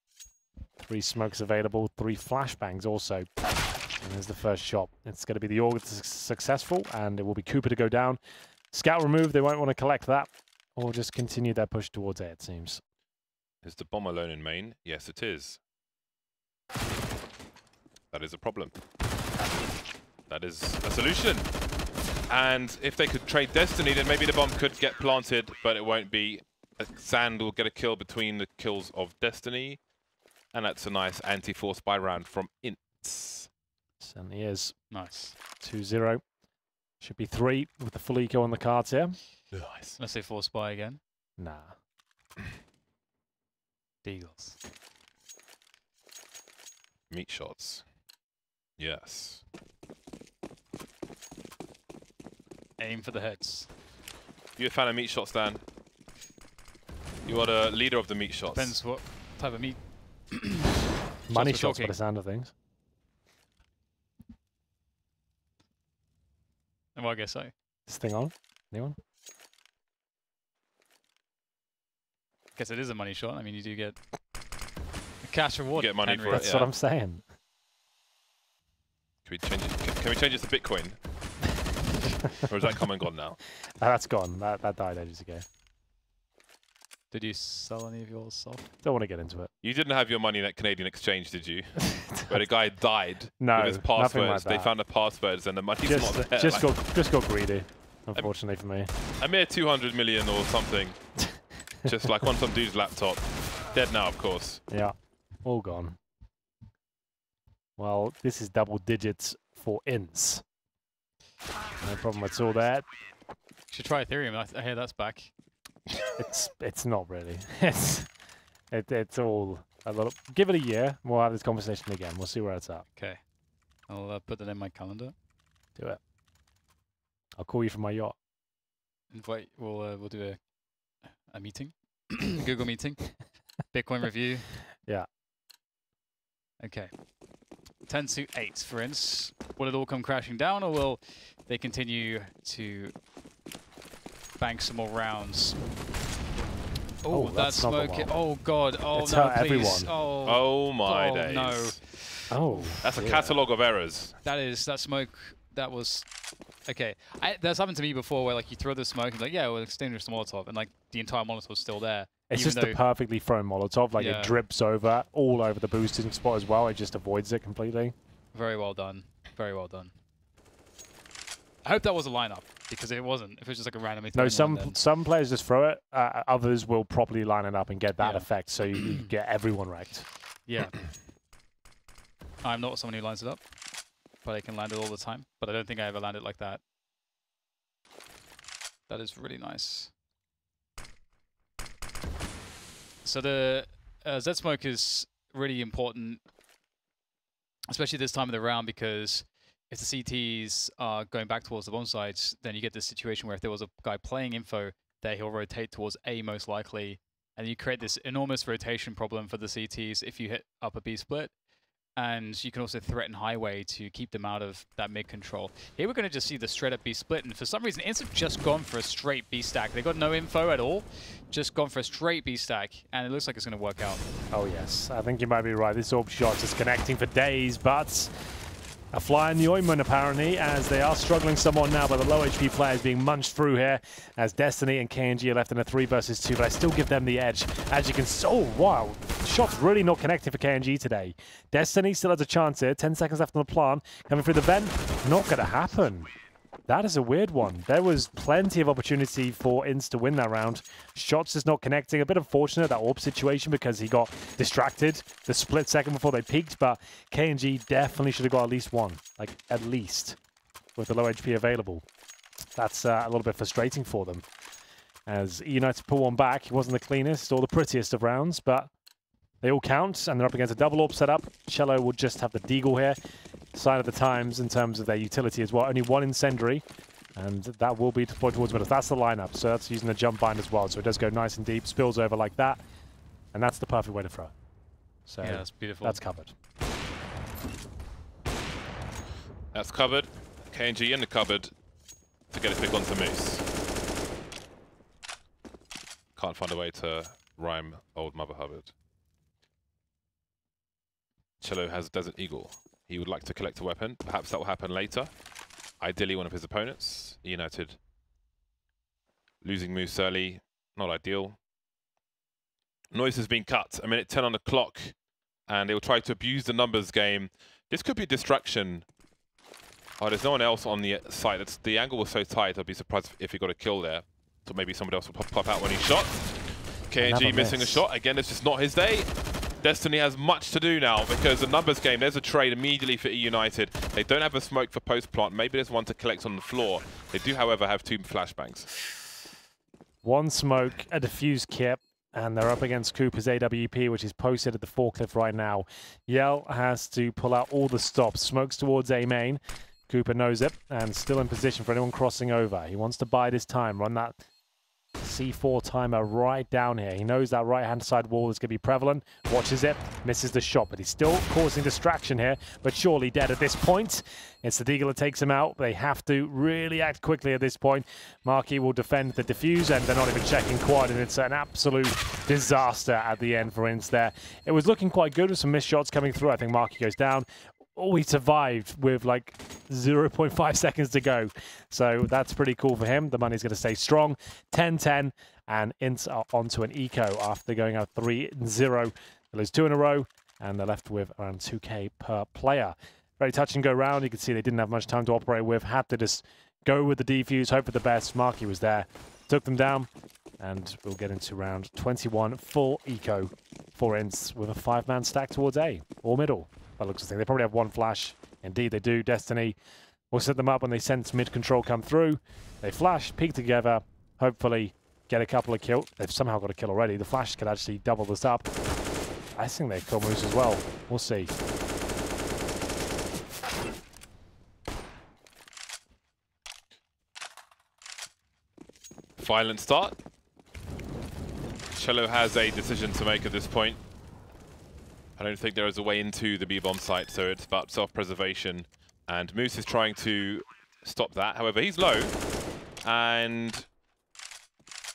3 smokes available, 3 flashbangs also. And there's the first shot. It's going to be the AUG that's successful, and it will be Cooper to go down. Scout removed, they won't want to collect that. Or just continue their push towards A, it seems. Is the bomb alone in main? Yes, it is. That is a problem. That is a solution. And if they could trade Destiny, then maybe the bomb could get planted, but it won't be. Sand will get a kill between the kills of Destiny. And that's a nice anti-force buy round from INTZ. Certainly is. Nice. 2-0. Should be 3 with the full eco on the cards here. Nice. Let's say force buy again. Nah. Deagles. Meat shots. Yes. Aim for the heads. You a fan of meat shots, Dan? You are the leader of the meat shots. Depends what type of meat. Money shots by the sound of things. Well, I guess so. This thing on? Anyone? I guess it is a money shot. I mean, you do get a cash reward. You get money Henry. for it. That's what I'm saying. Can we change it? Can we change it to Bitcoin? Or is that come and gone now? That's gone. That died ages ago. Did you sell any of your stuff? Don't want to get into it. You didn't have your money in that Canadian exchange, did you? Where the guy died No, with his passwords. nothing like They that. found the passwords and the money's not there. Just got greedy, unfortunately for me. A mere 200 million or something. Just like on some dude's laptop. Dead now, of course. Yeah, all gone. Well, this is double digits for INTZ. No problem at all there. You should try Ethereum. I hear that's back. It's not really. It's all a little. Give it a year. We'll have this conversation again. We'll see where it's at. Okay. I'll put that in my calendar. Do it. I'll call you from my yacht. Invite. We'll do a meeting. Google meeting. Bitcoin review. Yeah. Okay. 10-8 for INTZ. Will it all come crashing down, or will they continue to bank some more rounds? Oh, that smoke! Oh God! Oh it's no! hurt Please! everyone. Oh my days! No! Oh, that's a catalogue of errors. That smoke. That was okay. That's happened to me before, where like you throw the smoke and like, yeah, we'll extinguish the Molotov, and like the entire Molotov's still there. It's just the perfectly thrown Molotov. Like it drips over all over the boosting spot as well. It just avoids it completely. Very well done. Very well done. I hope that was a lineup, because it wasn't. If it was just like a randomly thrown No, some players just throw it. Others will properly line it up and get that effect, so you get everyone wrecked. Yeah. I'm not someone who lines it up, but I can land it all the time. But I don't think I ever landed like that. That is really nice. So the Z-Smoke is really important, especially this time of the round, because if the CTs are going back towards the bomb sites, then you get this situation where if there was a guy playing info, there he'll rotate towards A most likely, and you create this enormous rotation problem for the CTs if you hit up a B split. And you can also threaten highway to keep them out of that mid control. Here we're going to just see the straight up B split, and for some reason INTZ have just gone for a straight B stack. They got no info at all, just gone for a straight B stack, and it looks like it's going to work out. Oh yes, I think you might be right. This orb shot is connecting for days, but a fly in the ointment apparently, as they are struggling somewhat now, but the low HP players being munched through here as Destiny and KNG are left in a 3 versus 2, but I still give them the edge. As you can see, oh wow, shots really not connecting for KNG today. Destiny still has a chance here, 10 seconds left on the plant, coming through the vent, not going to happen. That is a weird one. There was plenty of opportunity for INTZ to win that round. Shots is not connecting. A bit unfortunate, that orb situation, because he got distracted the split second before they peaked, but KNG definitely should have got at least one. Like, at least, with the low HP available. That's a little bit frustrating for them. As eUnited pull one back, he wasn't the cleanest or the prettiest of rounds, but they all count, and they're up against a double orb setup. Cello will just have the Deagle here. Sign of the times in terms of their utility as well. Only one incendiary, and that will be deployed towards middle. That's the lineup, so that's using the jump bind as well. So it does go nice and deep, spills over like that, and that's the perfect way to throw. So yeah, that's beautiful. That's covered. That's covered. KNG in the cupboard to get a pick onto Moose. Can't find a way to rhyme Old Mother Hubbard. Cello has Desert Eagle. He would like to collect a weapon. Perhaps that will happen later. Ideally, one of his opponents. United losing Moose early. Not ideal. Noise has been cut. A minute 10 on the clock. And they will try to abuse the numbers game. This could be a distraction. Oh, there's no one else on the side. The angle was so tight, I'd be surprised if he got a kill there. So maybe somebody else will pop out when he shot. KNG missing a shot. Again, it's just not his day. Destiny has much to do now because the numbers game, there's a trade immediately for eUnited. They don't have a smoke for post-plant. Maybe there's one to collect on the floor. They do, however, have 2 flashbangs. One smoke, a diffuse kit, and they're up against Cooper's AWP, which is posted at the forklift right now. Yell has to pull out all the stops. Smokes towards A main. Cooper knows it, and still in position for anyone crossing over. He wants to bide his time, run that C4 timer right down here. He knows that right-hand side wall is going to be prevalent. Watches it, misses the shot, but he's still causing distraction here, but surely dead at this point. It's the Deagle that takes him out. They have to really act quickly at this point. Markey will defend the defuse, and they're not even checking quad, and it's an absolute disaster at the end for INTZ there. It was looking quite good with some missed shots coming through. I think Markey goes down. Oh, he survived with like 0.5 seconds to go. So that's pretty cool for him. The money's going to stay strong. 10-10, and INTZ are onto an eco after going out 3-0. They lose 2 in a row, and they're left with around 2K per player. Very touch and go round. You can see they didn't have much time to operate with. Had to just go with the defuse, hope for the best. Markey was there, took them down, and we'll get into round 21. Full eco for INTZ with a 5-man stack towards A or middle. That looks the thing. They probably have one flash. Indeed, they do. Destiny will set them up when they sense mid-control come through. They flash, peek together, hopefully get a couple of kills. They've somehow got a kill already. The flash could actually double this up. I think they've killed Moose as well. We'll see. Violent start. Cello has a decision to make at this point. I don't think there is a way into the B-bomb site, so it's about self-preservation. And Moose is trying to stop that. However, he's low, and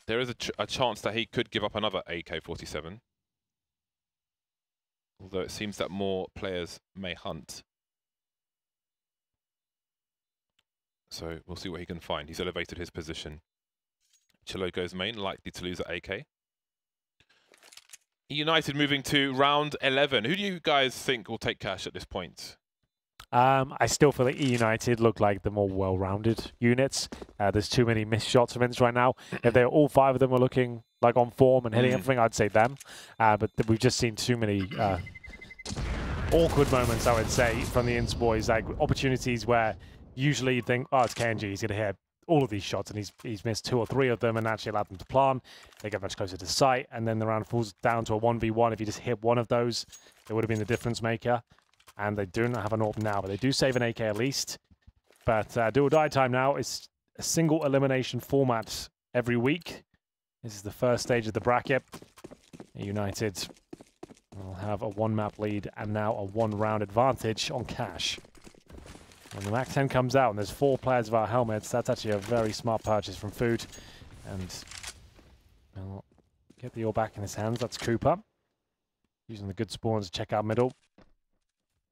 there is a chance that he could give up another AK-47. Although it seems that more players may hunt. So we'll see what he can find. He's elevated his position. Cello goes main, likely to lose at AK. United moving to round 11. Who do you guys think will take cash at this point? I still feel like eUnited look like the more well-rounded units. There's too many missed shots from INTZ right now. If they're all 5 of them are looking like on form and hitting everything, I'd say them. But we've just seen too many awkward moments, I would say, from the INTZ boys. Like opportunities where usually you think, oh, it's KNG, he's going to hit all of these shots, and he's missed 2 or 3 of them and actually allowed them to plant. They get much closer to sight, and then the round falls down to a 1v1. If you just hit one of those, it would have been the difference maker. And they do not have an AWP now, but they do save an AK at least. But do or die time now is a single elimination format every week. This is the first stage of the bracket. eUnited will have a 1-map lead and now a 1-round advantage on cash. When the Max 10 comes out and there's 4 players without helmets, that's actually a very smart purchase from Food. And we'll get the ore back in his hands. That's Cooper. Using the good spawns to check out middle.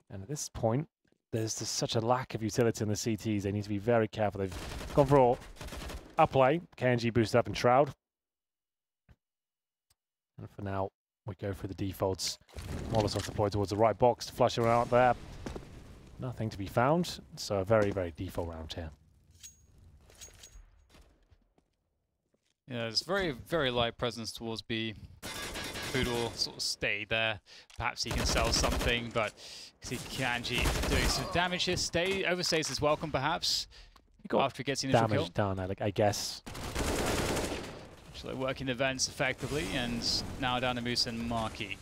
And at this point, there's just such a lack of utility in the CTs. They need to be very careful. They've gone for up play. KNG boosted up in Shroud. And for now, we go through the defaults. Molotov deployed towards the right box to flush around there. Nothing to be found. So a very, very default round here. Yeah, there's very, very light presence towards B. Food will sort of stay there. Perhaps he can sell something, but see Kanji doing some damage here. Overstays is welcome, perhaps. After he gets the initial damage kill. done, I guess. Actually working the vents effectively, and now down to Moose and Marky.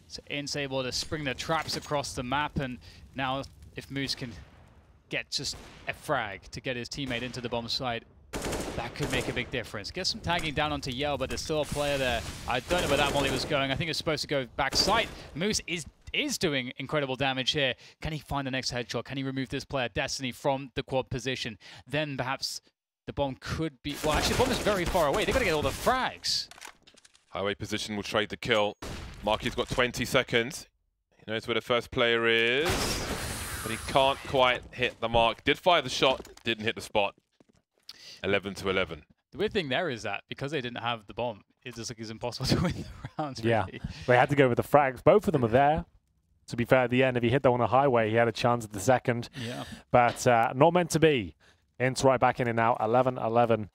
So INTZ able to spring the traps across the map, and now if Moose can get just a frag to get his teammate into the bomb site, that could make a big difference. Get some tagging down onto Yell, but there's still a player there. I don't know where that volley was going. I think it's supposed to go back site. Moose is doing incredible damage here. Can he find the next headshot? Can he remove this player, Destiny, from the quad position? Then perhaps the bomb could be... Well, actually, the bomb is very far away. They've got to get all the frags. Highway position will trade the kill. Marky's got 20 seconds. He knows where the first player is, but he can't quite hit the mark. Did fire the shot, didn't hit the spot. 11 to 11. The weird thing there is that because they didn't have the bomb, it just like it's impossible to win the rounds. Really. Yeah, they had to go with the frags. Both of them are there. To be fair, at the end, if he hit that on the highway, he had a chance at the second. Yeah. But not meant to be. INTZ right back in it now, 11-11.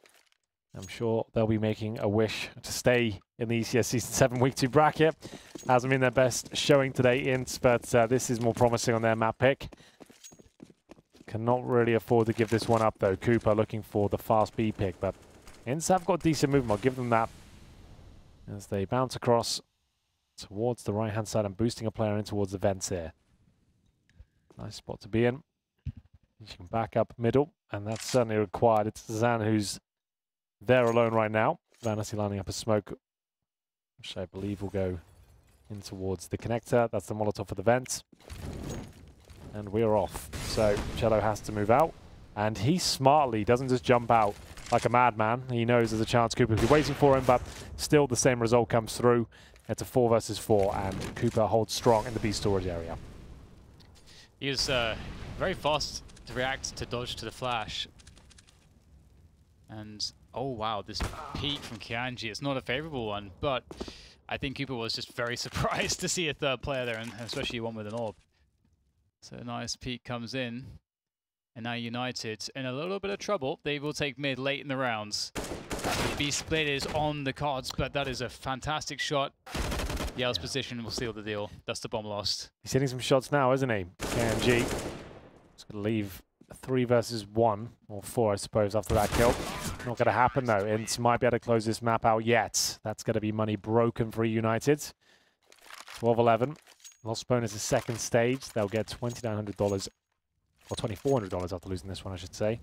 I'm sure they'll be making a wish to stay in the ECS Season 7 Week 2 bracket. Hasn't been their best showing today, INTZ, but this is more promising on their map pick. Cannot really afford to give this one up, though. Cooper looking for the fast B pick, but INTZ have got decent movement. I'll give them that as they bounce across towards the right-hand side and boosting a player in towards the vents here. Nice spot to be in. You can back up middle, and that's certainly required. It's Zan who's there alone right now. Vanity lining up a smoke, which I believe will go in towards the connector. That's the Molotov for the vent. And we're off. So Cello has to move out. And he smartly doesn't just jump out like a madman. He knows there's a chance Cooper will be waiting for him, but still the same result comes through. It's a 4 versus 4, and Cooper holds strong in the B storage area. He is very fast to react, to dodge to the flash. And, oh wow, this peek from Kianji, it's not a favorable one, but I think Cooper was just very surprised to see a third player there, and especially one with an orb. So a nice peek comes in, and now United in a little bit of trouble. They will take mid late in the rounds. The B split is on the cards, but that is a fantastic shot. Yell's position will seal the deal. That's the bomb lost. He's hitting some shots now, isn't he? KNG. He's going to leave 3 versus 1, or 4, I suppose, after that kill. Not going to happen, though. INTZ might be able to close this map out yet. That's going to be money broken for eUnited. 12-11. Lost bonus is second stage. They'll get $2,900, or $2,400 after losing this one, I should say.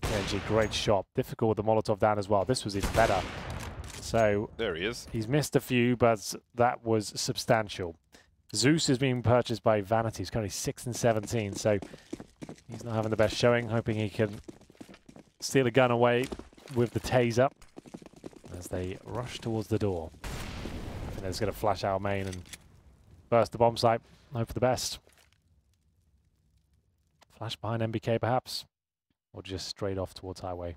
KNG, great shot. Difficult with the Molotov down as well. This was even better. So there he is. He's missed a few, but that was substantial. Zeus is being purchased by Vanity. He's currently 6 and 17, so he's not having the best showing. Hoping he can steal a gun away with the taser as they rush towards the door. I think they're just going to flash out main and burst the bomb site. Hope for the best. Flash behind MBK, perhaps, or just straight off towards highway.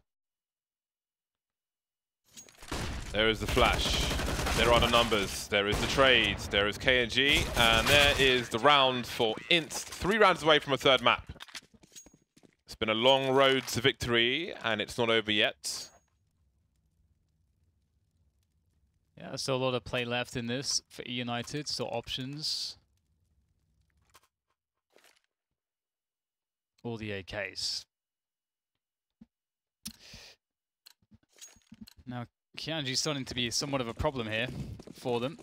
There is the flash. There are the numbers. There is the trade. There is KNG. And there is the round for INTZ. 3 rounds away from a third map. It's been a long road to victory, and it's not over yet. Yeah, still a lot of play left in this for eUnited. Still options. All the AKs. Now, Kianji's starting to be somewhat of a problem here for them.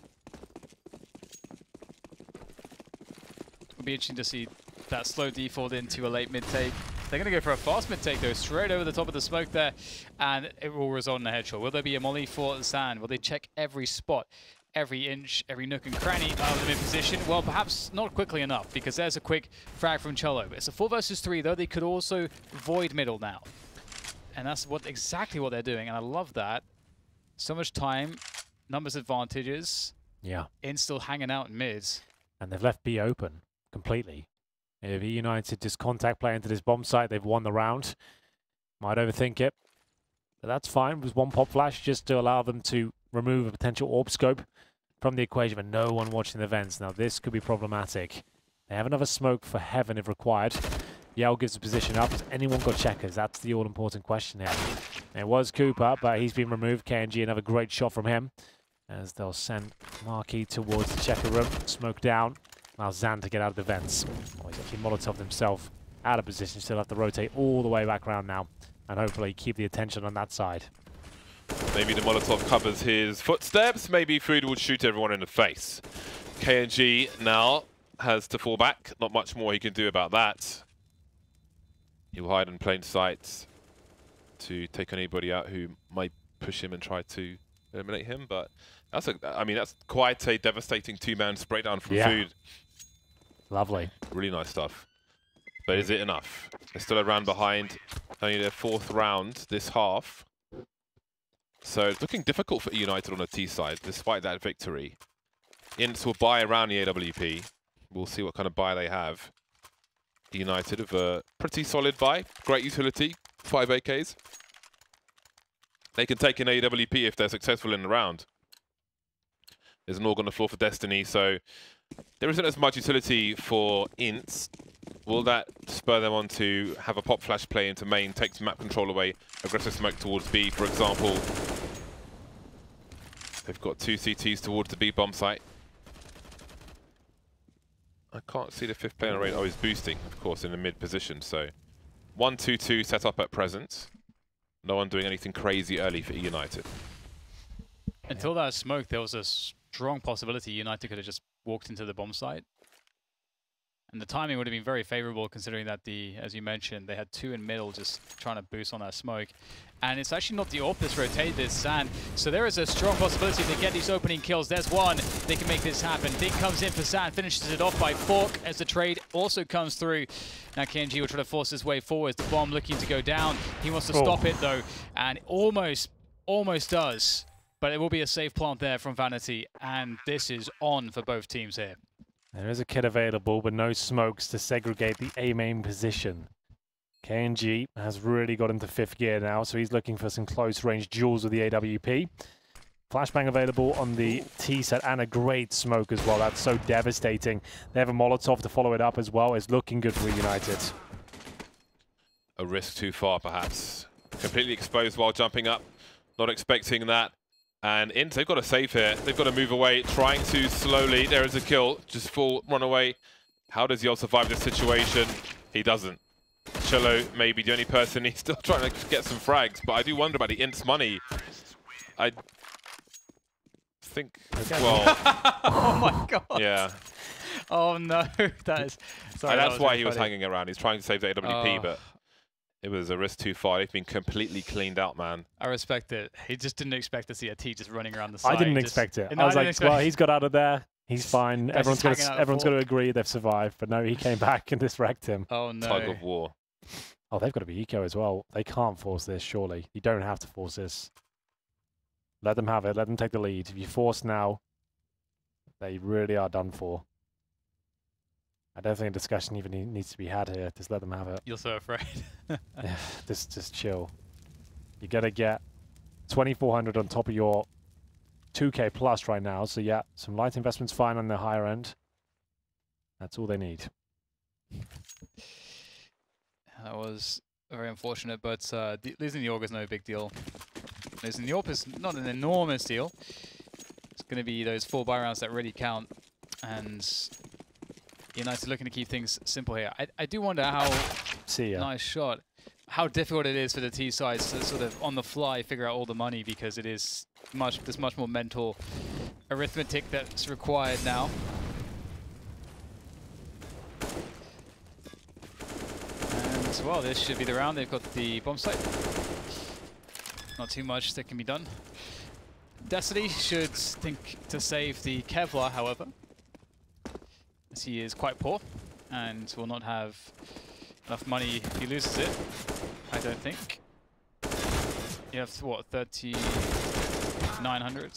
It'll be interesting to see that slow default into a late mid-take. They're going to go for a fast mid-take, though, straight over the top of the smoke there, and it will result in a headshot. Will there be a molly for Zan? Will they check every spot? every inch, every nook and cranny of the mid position. Well, perhaps not quickly enough, because there's a quick frag from Cholo. It's a 4 versus 3, though. They could also void middle now. And that's exactly what they're doing, and I love that. So much time, numbers advantages. Yeah. In still hanging out in mids. And they've left B open completely. If eUnited just contact play into this bomb site, they've won the round. Might overthink it. But that's fine. It was one pop flash just to allow them to remove a potential orb scope from the equation, but no one watching the vents. Now this could be problematic. They have another smoke for heaven if required. Yell gives the position up. Has anyone got checkers? That's the all-important question here. It was Cooper, but he's been removed. KNG, another great shot from him. As they'll send Marquis towards the checker room. Smoke down. Allows Zan to get out of the vents. Oh, he's actually Molotov himself out of position. Still have to rotate all the way back around now. And hopefully keep the attention on that side. Maybe the Molotov covers his footsteps. Maybe Food would shoot everyone in the face. KNG now has to fall back. Not much more he can do about that. He'll hide in plain sight to take anybody out who might push him and try to eliminate him. But that's that's quite a devastating 2-man spray down from Food. Lovely. Really nice stuff. But is it enough? They're still a round behind. Only their 4th round this half. So it's looking difficult for eUnited on the T side, despite that victory. INTZ will buy around the AWP. We'll see what kind of buy they have. eUnited have a pretty solid buy. Great utility. 5 AKs. They can take an AWP if they're successful in the round. There's an AUG on the floor for Destiny, so there isn't as much utility for INTZ. Will that spur them on to have a pop flash play into main, take some map control away, aggressive smoke towards B, for example? They've got 2 CTs towards the B bomb site. I can't see the 5th player on the radar. Oh, he's boosting, of course, in the mid position. So 1-2-2 set up at present. No one doing anything crazy early for eUnited. Until that smoke, there was a strong possibility eUnited could have just walked into the bomb site. And the timing would have been very favorable, considering that as you mentioned, they had 2 in middle just trying to boost on that smoke. And it's actually not the AWP that's rotated this, Zan. So there is a strong possibility if they get these opening kills. There's one. They can make this happen. Dig comes in for Zan, finishes it off by Fork as the trade also comes through. Now KNG will try to force his way forward. The bomb looking to go down. He wants to stop it though, and almost does. But it will be a safe plant there from Vanity, and this is on for both teams here. There is a kit available, but no smokes to segregate the A main position. KNG has really got into 5th gear now, so he's looking for some close-range duels with the AWP. Flashbang available on the T set, and a great smoke as well. That's so devastating. They have a Molotov to follow it up as well. It's looking good for United. A risk too far, perhaps. Completely exposed while jumping up. Not expecting that. And INTZ, they've got to save here. They've got to move away, trying to slowly. There is a kill. Just full run away. How does Yel survive this situation? He doesn't. Cello may be the only person. He's still trying to get some frags, but I do wonder about the INTZ money. I think, well... Oh my god. Yeah. Oh no, that is... Sorry, that's why really he was funny. hanging around. He's trying to save the AWP, but it was a risk too far. They've been completely cleaned out, man. I respect it. He just didn't expect to see a T just running around the side. I didn't expect it. I was like, well, he's got out of there. He's fine. Everyone's going to agree they've survived. But no, he came back and this wrecked him. Oh, no. Tug of war. Oh, they've got to be eco as well. They can't force this, surely. You don't have to force this. Let them have it. Let them take the lead. If you force now, they really are done for. I don't think a discussion even needs to be had here. Just let them have it. You're so afraid. Yeah, just chill. You got to get 2,400 on top of your 2K plus right now. So yeah, some light investment's fine on the higher end. That's all they need. That was very unfortunate, but losing the AUG is no big deal. Losing the AWP is not an enormous deal. It's going to be those 4 buy rounds that really count. And United looking to keep things simple here. I do wonder how nice shot, how difficult it is for the T sides to sort of on the fly figure out all the money, because it is there's much more mental arithmetic that's required now. And well, this should be the round. They've got the bomb site. Not too much that can be done. Destiny should think to save the Kevlar, however, as he is quite poor and will not have enough money if he loses it, I don't think. You have, what, 3,900?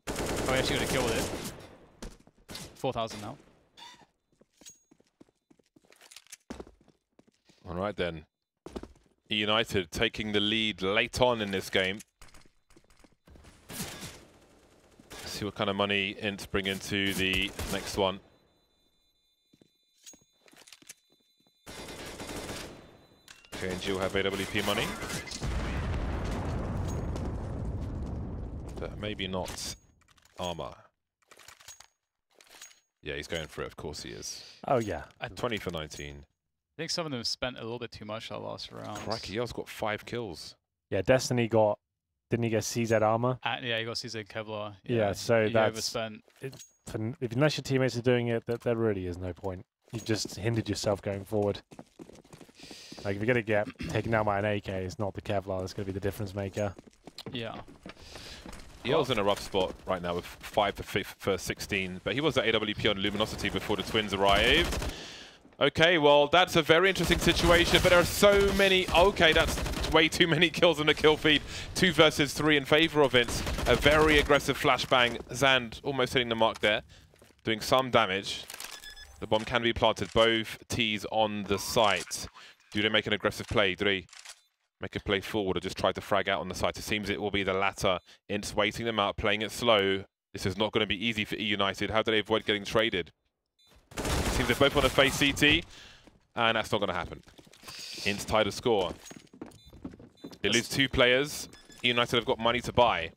Oh, he actually got a kill with it. 4,000 now. All right then. eUnited taking the lead late on in this game. See what kind of money INTZ bring into the next one. KNG will have AWP money. But maybe not armor. Yeah, he's going for it, of course he is. Oh yeah. At 20 for 19. I think some of them spent a little bit too much that last round. Crikey, Yale's got 5 kills. Yeah, Destiny got... Didn't he get CZ armor? Yeah, he got CZ Kevlar. Yeah, so he that's... overspent. Unless your teammates are doing it, there really is no point. You've just hindered yourself going forward. Like, if you're going to get taken down by an AK, it's not the Kevlar that's going to be the difference maker. Yeah. Yale's in a rough spot right now with 5 for 16, but he was at AWP on Luminosity before the Twins arrived. Okay, well, that's a very interesting situation, but there are so many... Okay, that's way too many kills in the kill feed. 2 versus 3 in favor of INTZ. A very aggressive flashbang. Zand almost hitting the mark there, doing some damage. The bomb can be planted. Both T's on the site. Do they make an aggressive play? Do they make a play forward or just try to frag out on the site? It seems it will be the latter. INTZ waiting them out, playing it slow. This is not going to be easy for eUnited. How do they avoid getting traded? Seems they both want to face CT, and that's not going to happen. INTZ tied a score. They lose 2 players. eUnited have got money to buy.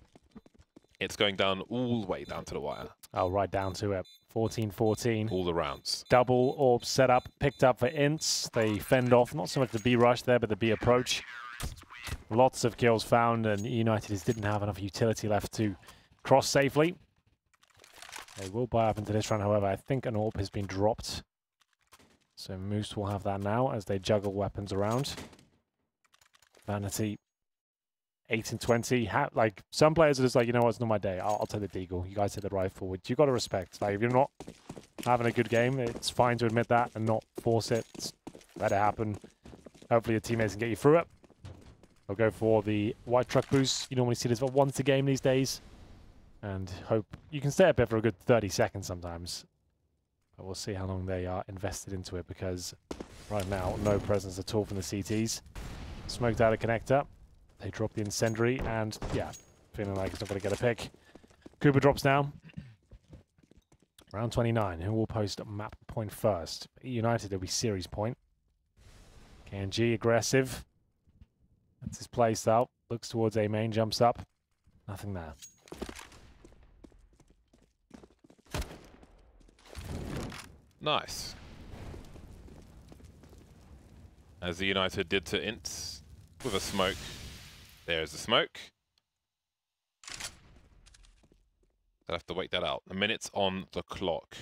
It's going down all the way down to the wire. Oh, right down to it. 14-14. All the rounds. Double orb setup picked up for INTZ. They fend off not so much the B rush there, but the B approach. Lots of kills found, and eUnited just didn't have enough utility left to cross safely. They will buy up into this round, however. I think an orb has been dropped. So Moose will have that now as they juggle weapons around. Vanity, 8 and 20. Like, some players are just like, you know what, it's not my day. I'll take the deagle. You guys take the rifle, which you got to respect. Like, if you're not having a good game, it's fine to admit that and not force it. Let it happen. Hopefully your teammates can get you through it. They'll go for the white truck boost. You normally see this about once a game these days. And hope you can stay up there for a good 30 seconds sometimes. But we'll see how long they are invested into it, because right now, no presence at all from the CTs. Smoked out a connector. They drop the incendiary, and yeah, feeling like it's not going to get a pick. Cooper drops down. Round 29. Who will post map point first? eUnited, it'll be series point. KNG aggressive. That's his play style. Looks towards A main, jumps up. Nothing there. Nice. As eUnited did to INTZ with a smoke. There's the smoke. They'll have to wait that out. The minutes on the clock.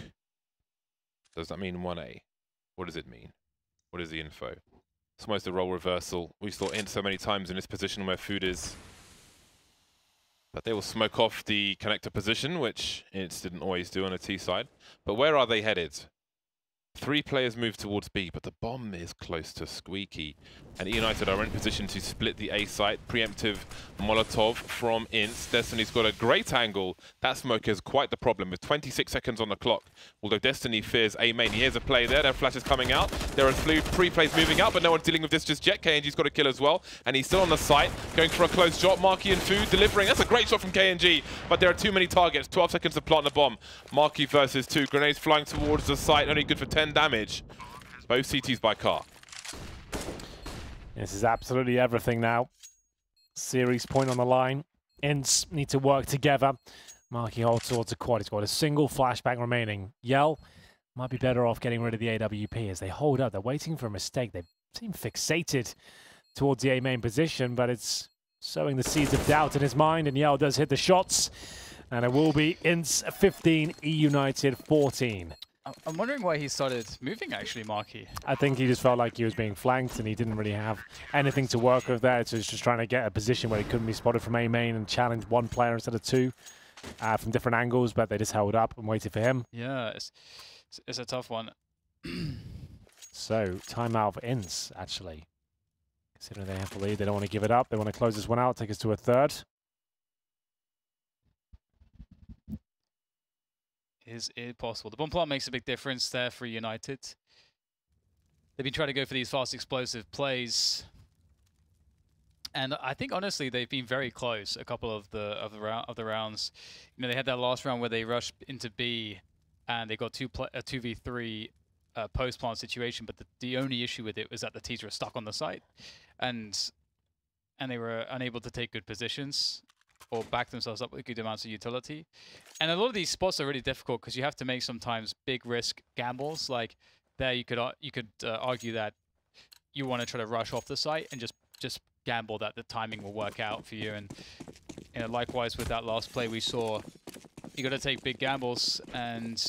Does that mean 1A? What does it mean? What is the info? It's almost a role reversal. We saw INTZ so many times in this position where food is. But they will smoke off the connector position, which INTZ didn't always do on the T side. But where are they headed? 3 players move towards B, but the bomb is close to Squeaky. And eUnited are in position to split the A site. Preemptive Molotov from INTZ. Destiny's got a great angle. That smoke is quite the problem with 26 seconds on the clock. Although Destiny fears A main. Here's a play there. Their flash is coming out. There are 3 plays moving out, but no one's dealing with this just yet. KNG's got a kill as well. And he's still on the site, going for a close shot. Marky and Food delivering. That's a great shot from KNG, but there are too many targets. 12 seconds to plant the bomb. Marky versus 2. Grenades flying towards the site. Only good for 10 damage. Both CTs by car. This is absolutely everything now. Series point on the line. INTZ need to work together. Marky holds towards a quad. He's got a single flashbang remaining. Yell might be better off getting rid of the AWP as they hold up. They're waiting for a mistake. They seem fixated towards the A main position, but it's sowing the seeds of doubt in his mind, and Yell does hit the shots. And it will be INTZ 15, eUnited 14. I'm wondering why he started moving, actually, Marky. I think he just felt like he was being flanked and he didn't really have anything to work with there. So he's just trying to get a position where he couldn't be spotted from A main and challenge one player instead of two from different angles, but they just held up and waited for him. Yeah, it's a tough one. So, timeout for INTZ, actually. Considering they have the lead, they don't want to give it up. They want to close this one out, take us to a third. Is it possible? The bomb plant makes a big difference there for United. They've been trying to go for these fast, explosive plays, and I think honestly they've been very close. A couple of the rounds, you know, they had that last round where they rushed into B, and they got a 2v3 post plant situation. But the only issue with it was that the T's were stuck on the site, and they were unable to take good positions or back themselves up with good amounts of utility. And a lot of these spots are really difficult because you have to make sometimes big risk gambles. Like there, you could argue that you want to try to rush off the site and just gamble that the timing will work out for you. And you know, likewise with that last play we saw, you got to take big gambles. And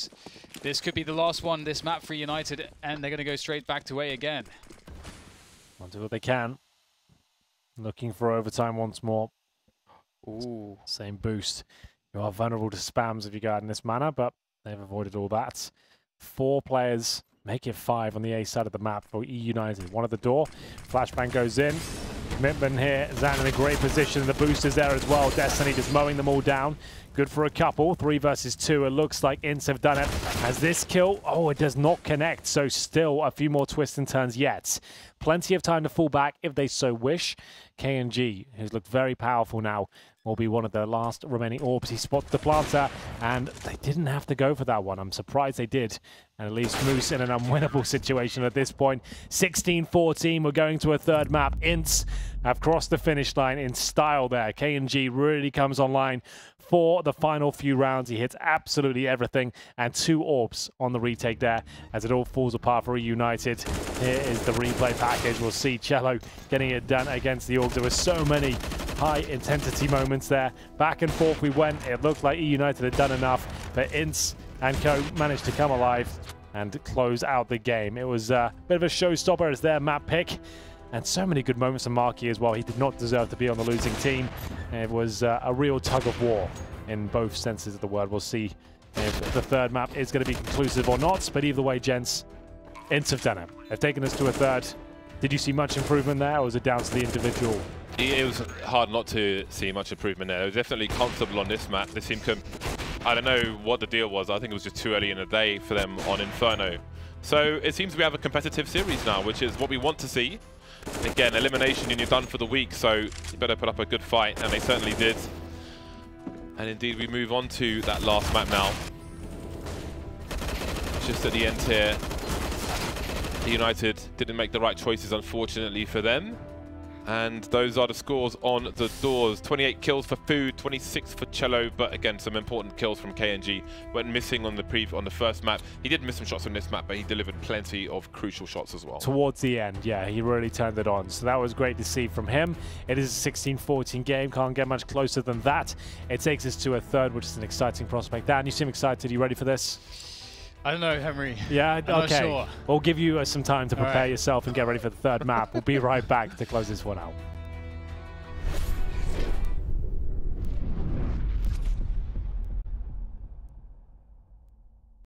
this could be the last one, this map for United, and they're going to go straight back to A again. Want to do what they can. Looking for overtime once more. Ooh. Same boost. You are vulnerable to spams if you go out in this manner, but they've avoided all that. 4 players, make it 5 on the A side of the map for eUnited. One at the door. Flashbang goes in. Commitment here. Zan in a great position. The boost is there as well. Destiny just mowing them all down. Good for a couple. 3 versus 2. It looks like INTZ have done it. As this kill, oh, it does not connect. So still a few more twists and turns yet. Plenty of time to fall back if they so wish. KNG, who's looked very powerful now, will be one of the last remaining orbs. He spots the planter, and they didn't have to go for that one. I'm surprised they did. And it leaves Moose in an unwinnable situation at this point. 16-14, we're going to a third map. INTZ have crossed the finish line in style there. KNG really comes online for the final few rounds. He hits absolutely everything, and 2 orbs on the retake there as it all falls apart for eUnited. Here is the replay package. We'll see Cello getting it done against the Orgs. There were so many high-intensity moments there. Back and forth we went. It looked like eUnited had done enough, but INTZ and co managed to come alive and close out the game. It was a bit of a showstopper as their map pick. And so many good moments from Marky as well. He did not deserve to be on the losing team. It was a real tug of war in both senses of the word. We'll see if the third map is going to be conclusive or not. But either way, gents, INTZ have done it. They've taken us to a third. Did you see much improvement there, or was it down to the individual? It was hard not to see much improvement there. It was definitely comfortable on this map. They seemed to, I don't know what the deal was. I think it was just too early in the day for them on Inferno. So it seems we have a competitive series now, which is what we want to see. Again, elimination and you're done for the week, so you better put up a good fight, and they certainly did. And indeed, we move on to that last map now. Just at the end here, United didn't make the right choices, unfortunately for them. And those are the scores on the doors. 28 kills for Food, 26 for Cello, but again, some important kills from KNG. Went missing on the first map. He did miss some shots on this map, but he delivered plenty of crucial shots as well. Towards the end, yeah, he really turned it on. So that was great to see from him. It is a 16-14 game. Can't get much closer than that. It takes us to a third, which is an exciting prospect. Dan, you seem excited. Are you ready for this? I don't know, Henry. Yeah, I'm okay. not sure. We'll give you some time to prepare yourself and get ready for the third map. We'll be right back to close this one out.